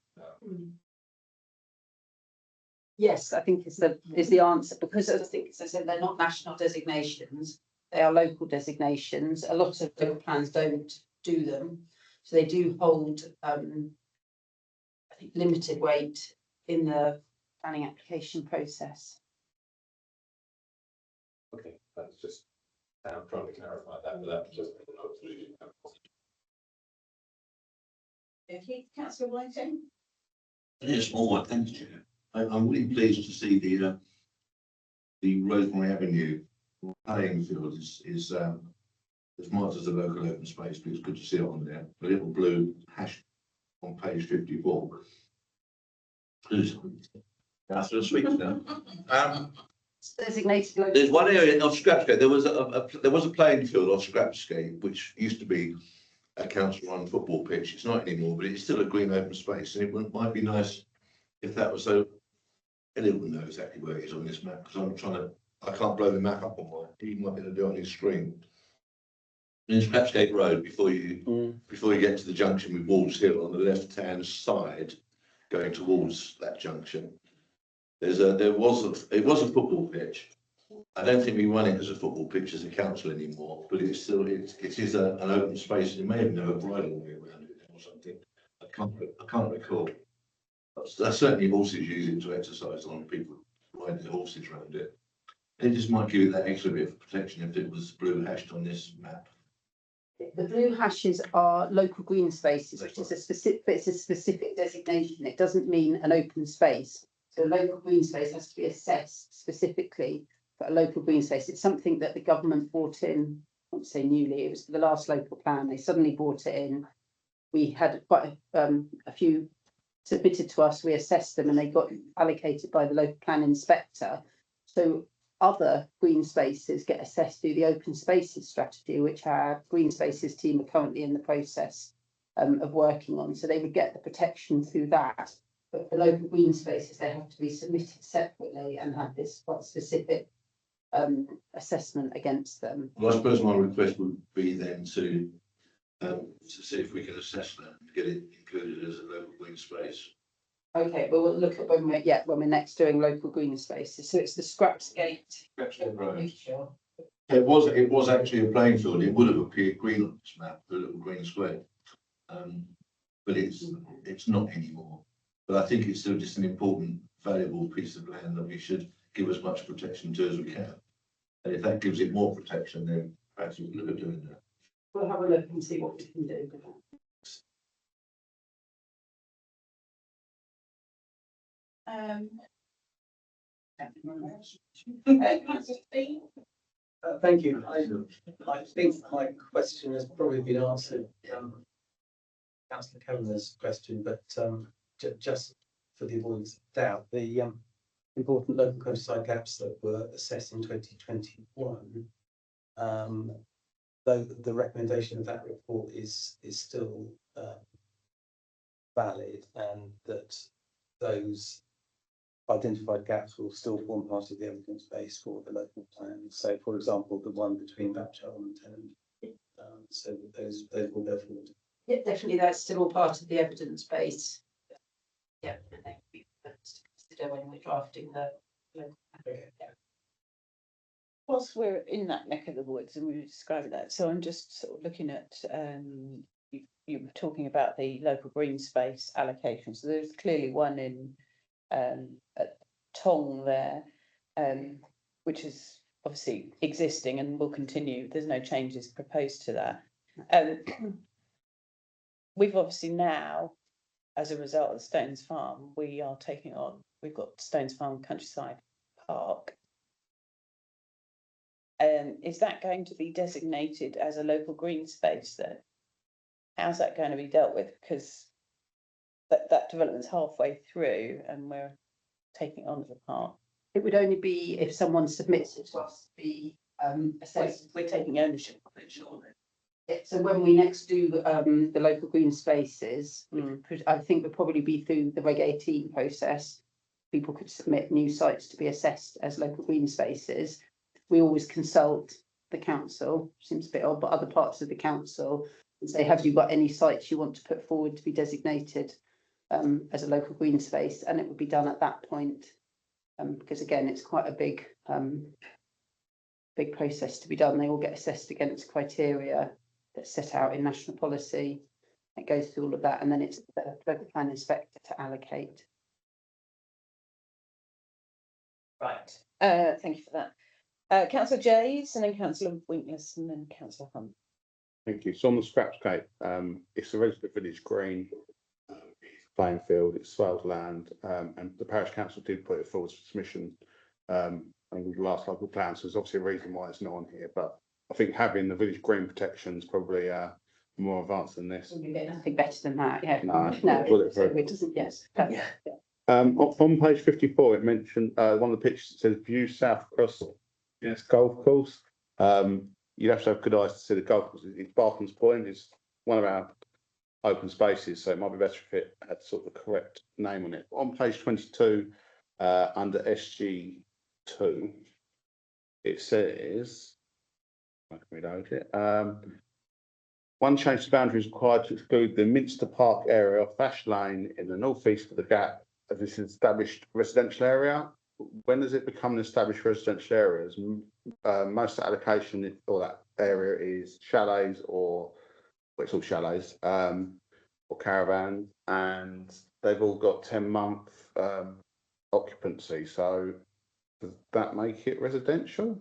Yes, I think is the answer, because I think, as I said, they're not national designations, they are local designations. A lot of local plans don't do them, so they do hold, I think, limited weight in the planning application process. Okay, that's just I'm trying to clarify that, but that was just hopefully. Councillor Whiting. Yes, small one, thanks, Chair. I'm really pleased to see the Rosemary Avenue playing field is marked as a local open space, but it's good to see it on there. The little blue hash on page 54. That's the sweet now. It's designated local. There's one area of Scrapscape. There was a playing field off Scrapscape, which used to be a council-run football pitch. It's not anymore, but it's still a green open space, and it might be nice if that was so. Anyone will know exactly where it is on this map, because I can't blow the map up on mine. He might be able to do it on his screen. In Scrapscape Road, before you get to the junction with Wolves Hill, on the left-hand side, going towards that junction, it was a football pitch. I don't think we run it as a football pitch as a council anymore, but it is an open space. It may have no bridle way around it or something. I can't recall. Certainly horses use it to exercise on, people riding the horses around it. It just might give it that extra bit of protection if it was blue hashed on this map. The blue hashes are local green spaces, which is it's a specific designation. It doesn't mean an open space. So a local green space has to be assessed specifically for a local green space. It's something that the government brought in, I won't say newly, it was the last local plan. They suddenly brought it in. We had quite a few submitted to us, we assessed them, and they got allocated by the local plan inspector. So other green spaces get assessed through the open spaces strategy, which our green spaces team are currently in the process of working on. So they would get the protection through that. But for local green spaces, they have to be submitted separately and have this quite specific assessment against them. Well, I suppose my request would be then to see if we can assess that and get it included as a local green space. Okay, well, we'll look at when we're next doing local green spaces. So it's the Scrapsgate. Sure. It was actually a playing field. It would have appeared green on this map, the little green square. But it's not anymore. But I think it's still just an important, valuable piece of land that we should give as much protection to as we can. And if that gives it more protection, then perhaps we can look at doing that. We'll have a look and see what we can do. Thank you. I think my question has probably been answered. Councillor Kavanagh's question, but just for the avoidance of doubt, the important local countryside gaps that were assessed in 2021, though the recommendation of that report is still valid, and that those identified gaps will still form part of the evidence base for the local plan. So, for example, the one between Bapchel and Tennant. So those will go forward. Yeah, definitely, that's still all part of the evidence base. Yeah, and they will be to consider when we're drafting the local plan. Yeah. Whilst we're in that neck of the woods and we described that, so I'm just sort of looking at you were talking about the local green space allocation. So there's clearly one in at Tong there, which is obviously existing and will continue. There's no changes proposed to that. We've obviously now, as a result of Stones Farm, we are taking on, we've got Stones Farm Countryside Park. Is that going to be designated as a local green space then? How's that going to be dealt with? Because that development's halfway through and we're taking it on as a park. It would only be if someone submits it to us to be assessed. We're taking ownership of it, surely. Yeah, so when we next do the local green spaces, I think would probably be through the Reg 18 process. People could submit new sites to be assessed as local green spaces. We always consult the council, seems a bit odd, but other parts of the council, and say, have you got any sites you want to put forward to be designated as a local green space? And it would be done at that point, because again, it's quite a big process to be done. They all get assessed against criteria that's set out in national policy. It goes through all of that, and then it's the local plan inspector to allocate. Right. Thank you for that. Councillor Jays, and then Councillor Winkless, and then Councillor Hunt. Thank you. So on the Scrapsgate, it's a registered village green, playing field, it's swelled land, and the parish council did put it forward for submission. I think the last local plan, so there's obviously a reason why it's not on here, but I think having the village green protection is probably more advanced than this. You get nothing better than that, yeah. No, It doesn't, yes. Yeah. On page 54, it mentioned one of the pictures that says view south across golf course. You'd have to have good eyes to see the golf course. It's Barton's Point. It's one of our open spaces, so it might be better if it had sort of the correct name on it. On page 22, under SG2, it says, I can read out it. One change to boundary is required to exclude the Minster Park area of Fash Lane in the northeast of the gap as this is established residential area. When does it become an established residential area? Most allocation for that area is chalets or, well, it's all chalets, or caravans, and they've all got 10-month occupancy. So does that make it residential?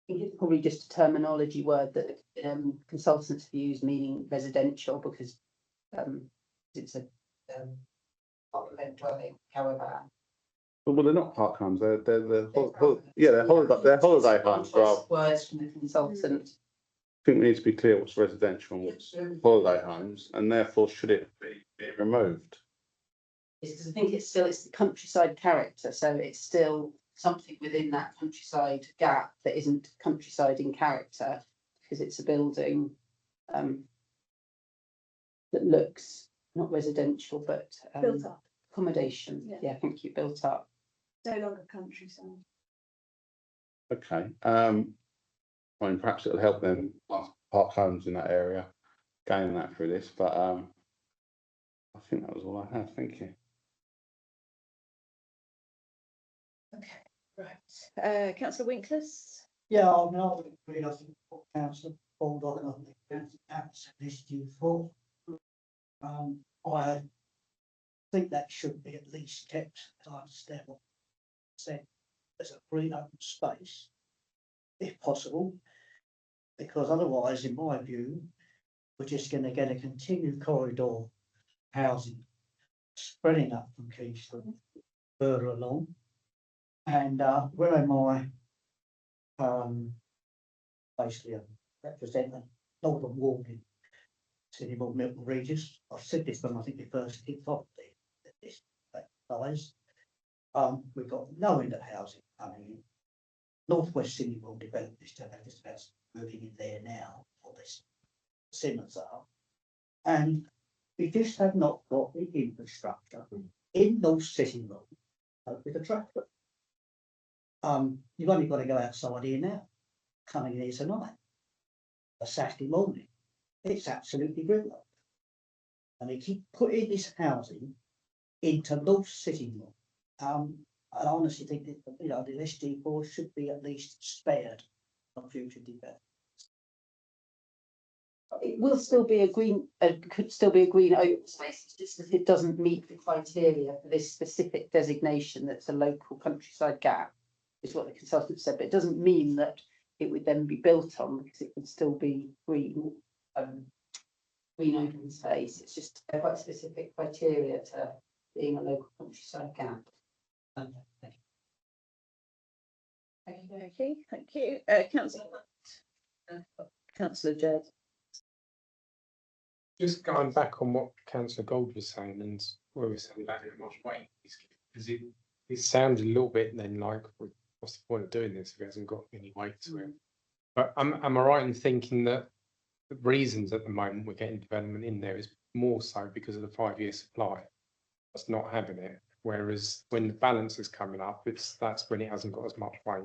I think it's probably just a terminology word that consultants have used, meaning residential, because it's a apartment dwelling, however. Well, they're not park homes. They're holiday homes. Words from the consultant. I think we need to be clear what's residential and what's holiday homes, and therefore should it be removed? Because I think it's the countryside character, so it's still something within that countryside gap that isn't countryside in character, because it's a building that looks not residential, but Built up, accommodation. Yeah. Yeah, thank you, built up. no longer countryside. Okay, I mean, perhaps it'll help them park homes in that area, gain that through this, but I think that was all I had, thank you. Okay, right. Councillor Winkless? Yeah, I mean, I would agree, I think what councillor Baldock and I think councillor Apps listed for. I think that should be at least kept, as I understand what said, as a free open space, if possible, because otherwise, in my view, we're just going to get a continued corridor housing spreading up from Keystone further along. And where am I? Basically, representing Northern Ward in Sydenham Milton Regis. I've said this when I think we first hit property. This size. We've got no end of housing coming in. Northwest Sydney will develop this to have this house moving in there now, or this Simmons are. And we just have not got the infrastructure in North Sydney with the traffic. You've only got to go outside here now, coming in here tonight, a Saturday morning. It's absolutely brilliant. And they keep putting this housing into North Sydney. And I honestly think that, you know, the SG4 should be at least spared on future development. It will still be a green, could still be a green open space, it's just that it doesn't meet the criteria for this specific designation that's a local countryside gap, is what the consultant said, but it doesn't mean that it would then be built on, because it would still be green, green open space. It's just quite specific criteria to being a local countryside gap. Okay, thank you. Councillor Jed. Just going back on what Councillor Gold was saying and where we were saying about how much weight he's given, because it sounds a little bit then like, what's the point of doing this if it hasn't got any weight to it? But am I right in thinking that the reasons at the moment we're getting development in there is more so because of the 5-year supply, that's not having it, whereas when the balance is coming up, that's when it hasn't got as much weight.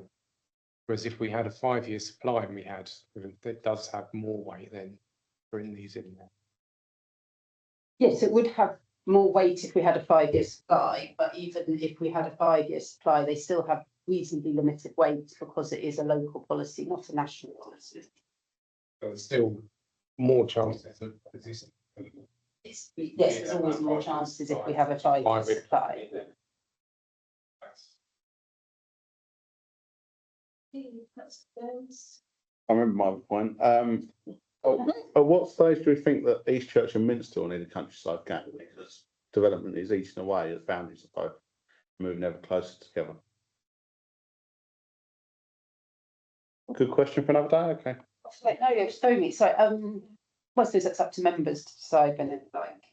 Whereas if we had a 5-year supply and it does have more weight then bring these in there. Yes, it would have more weight if we had a 5-year supply, but even if we had a 5-year supply, they still have reasonably limited weight because it is a local policy, not a national policy. But there's still more chances of existing. Yes, there's always more chances if we have a 5-year supply. I remember my point. At what stage do we think that East Church and Minster will need a countryside gap, because development is eating away as boundaries are both moving ever closer together? Good question for another day. Okay. No, you're showing me. So, I suppose that's up to members to decide when it, like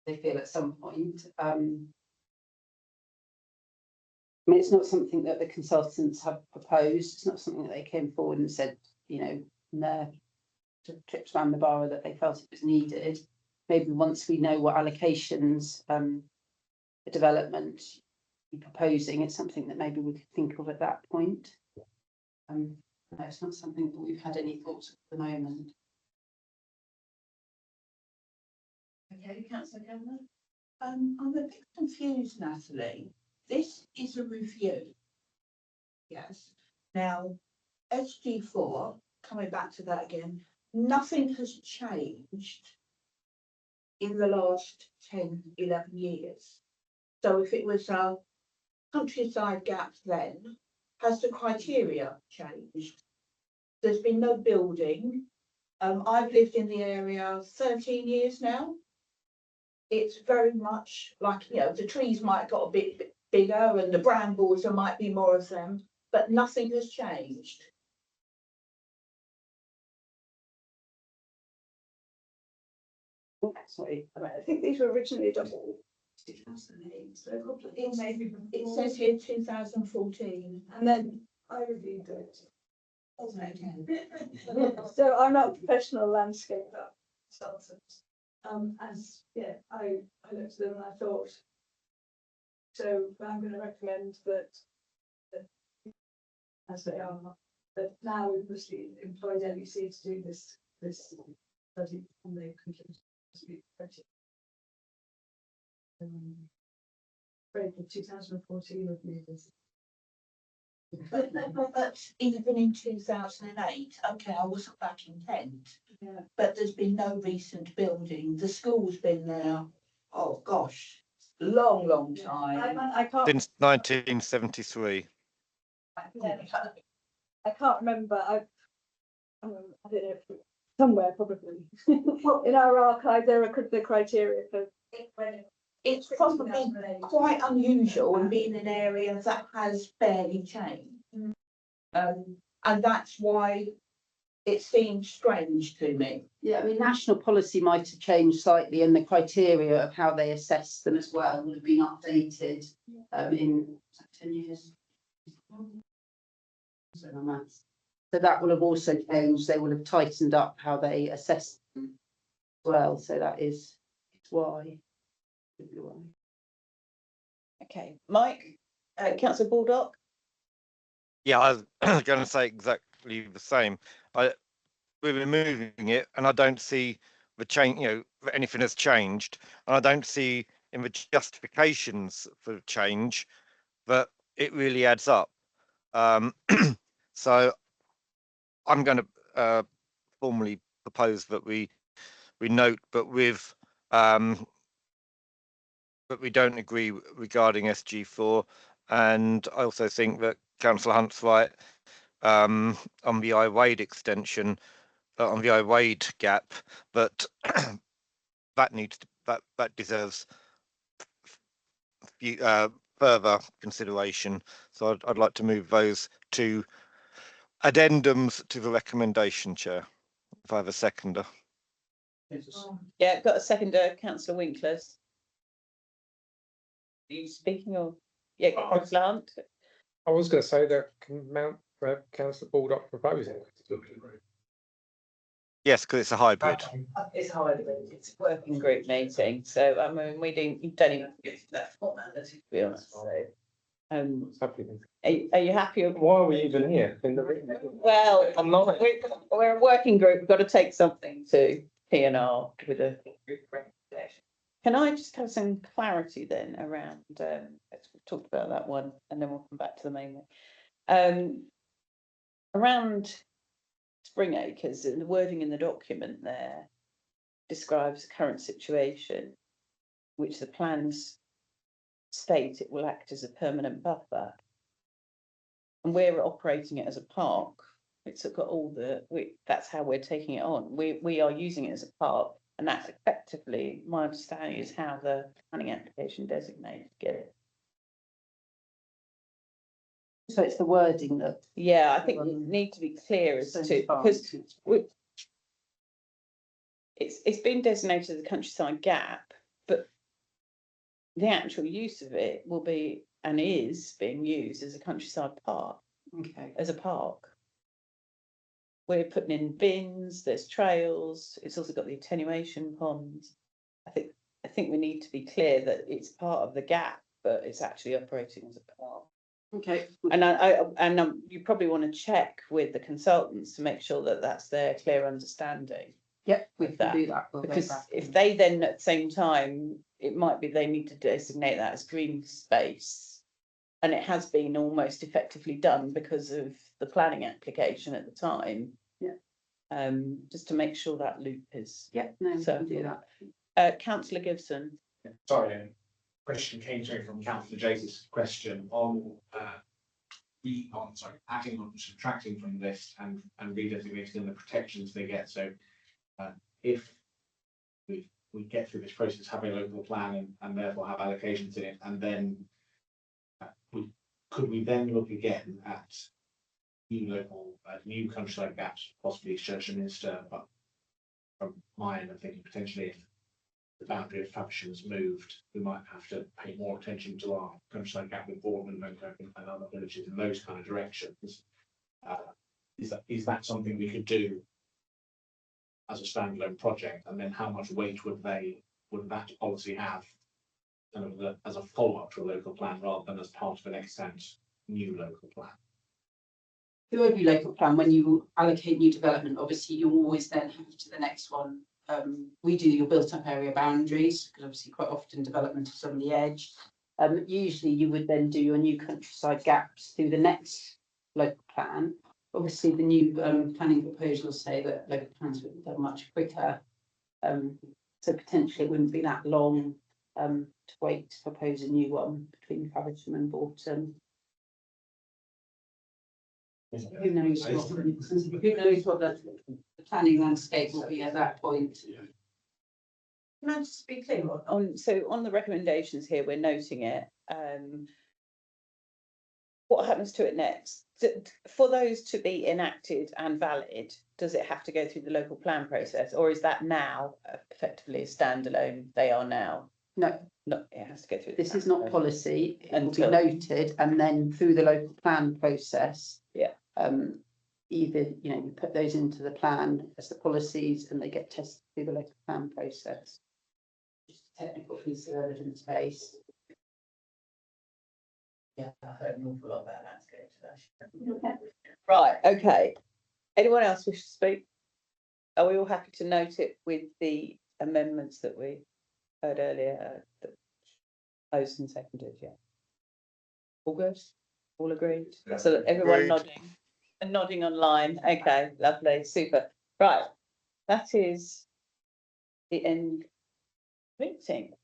they feel at some point. I mean, it's not something that the consultants have proposed. It's not something that they came forward and said, you know, in their trips around the borough that they felt it was needed. Maybe once we know what allocations the development is proposing, it's something that maybe we could think of at that point. No, it's not something that we've had any thoughts at the moment. Okay, Councillor Cameron. I'm a bit confused, Natalie. This is a review. Yes. Now, SG4, coming back to that again, nothing has changed in the last 10, 11 years. So if it was a countryside gap then, has the criteria changed? There's been no building. I've lived in the area 13 years now. It's very much like, you know, the trees might have got a bit bigger and the brambles, there might be more of them, but nothing has changed. Sorry, I think these were originally adopted 2008, so a couple of It's- maybe It before. says here 2014. And then I reviewed it. Okay. So I'm not a professional landscape consultant. As, yeah, I looked at them and I thought, so I'm going to recommend that as they are, that now we've mostly employed LEC to do this study and they've concluded to be effective. Afraid the 2014 review is. But even in 2008, okay, I wasn't back in Kent, Yeah. but there's been no recent building. The school's been there, oh gosh, long time. I can't. Since 1973. Yeah, I can't remember. I don't know. Somewhere probably in our archive there are the criteria for when It's probably quite unusual in being an area that has barely changed. And that's why it seems strange to me. Yeah, I mean, national policy might have changed slightly and the criteria of how they assess them as well would have been updated in 10 years. So that will have also changed. They will have tightened up how they assess them as well. So that is why. Okay, Mike, councillor Baldock? Yeah, I was going to say exactly the same. We're removing it, and I don't see the change. That anything has changed, and I don't see in the justifications for the change that it really adds up. So I'm going to formally propose that we note, but with but we don't agree regarding SG4, and I also think that Councillor Hunt's right on the I-Wade extension, on the I-Wade gap, but that needs to, that deserves further consideration. So I'd like to move those two addendums to the recommendation, Chair. If I have a seconder. Yeah, got a seconder, councillor Winklers. Are you speaking or? Yeah, councillor Hunt. I was going to say that councillor Baldock proposing. Yes, because it's a hybrid. It's hybrid, it's a working group meeting, so I mean, you don't even get to that formality, to be honest, so. Are you happy with? Why are we even here in the room? Well, I'm not. we're a working group, we've got to take something to P&R with a recommendation. Can I just have some clarity then around, we've talked about that one, and then we'll come back to the main one. Around Spring Acres, and the wording in the document there describes the current situation, which the plans state it will act as a permanent buffer. And we're operating it as a park. It's got all that's how we're taking it on. We are using it as a park, and that's effectively, my understanding is how the planning application designated it. So it's the wording that. Yeah, I think we need to be clear as to, because it's been designated as a countryside gap, but the actual use of it will be and is being used as a countryside park. Okay. As a park. We're putting in bins, there's trails, it's also got the attenuation ponds. I think we need to be clear that it's part of the gap, but it's actually operating as a park. Okay. And you probably want to check with the consultants to make sure that that's their clear understanding. Yep, we With can that, do that. We'll go Because back if and- they then at the same time, it might be they need to designate that as green space. And it has been almost effectively done because of the planning application at the time. Yeah. Just to make sure that loop is. Yeah, no, we So, can do that. Councillor Gibson. Sorry, question came through from Councillor Jakes' question on adding on, subtracting from the list and redesignating the protections they get. So if we get through this process, have a local plan and therefore have allocations in it, and then could we then look again at new countryside gaps, possibly Church and Minster, but from my end, I'm thinking potentially the boundary of Faversham has moved, we might have to pay more attention to our countryside gap with Bournemouth and other villages in those kind of directions. Is that something we could do as a standalone project? And then how much weight would that policy have kind of as a follow-up to a local plan rather than as part of an extant new local plan? The overview local plan, when you allocate new development, obviously you always then have to the next one. We do your built up area boundaries, because obviously quite often development is on the edge. Usually you would then do your new countryside gaps through the next local plan. Obviously the new planning proposals say that local plans would be done much quicker. So potentially it wouldn't be that long to wait to propose a new one between Faversham and Bourton. Who knows what the planning landscape will be at that point. Can I just be clear on the recommendations here, we're noting it. What happens to it next? For those to be enacted and valid, does it have to go through the local plan process, or is that now effectively a standalone? They are now. No, it has to go through. This is not policy. It will be noted, and then through the local plan process. Yeah. Either, you know, you put those into the plan as the policies and they get tested through the local plan process. Just a technical piece of evidence base. Yeah, I heard an awful lot about landscape today. Right, okay. Anyone else wish to speak? Are we all happy to note it with the amendments that we heard earlier? That proposed and seconded, yeah. All good? All agreed? Yeah. So that everyone Agreed. nodding and nodding online. Okay, lovely, super. Right, that is the end meeting.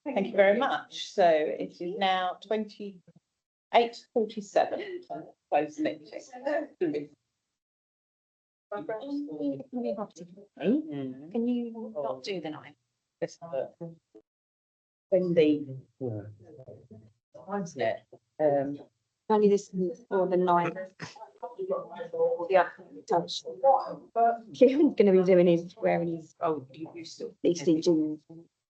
Thank you very much. So it is now 28:47. Close the meeting. Can you not do the 9? Let's have a- When the yeah, Only this or the 9. Yeah, touch. Kieran's going to be doing his wearing his oh, you still ECG.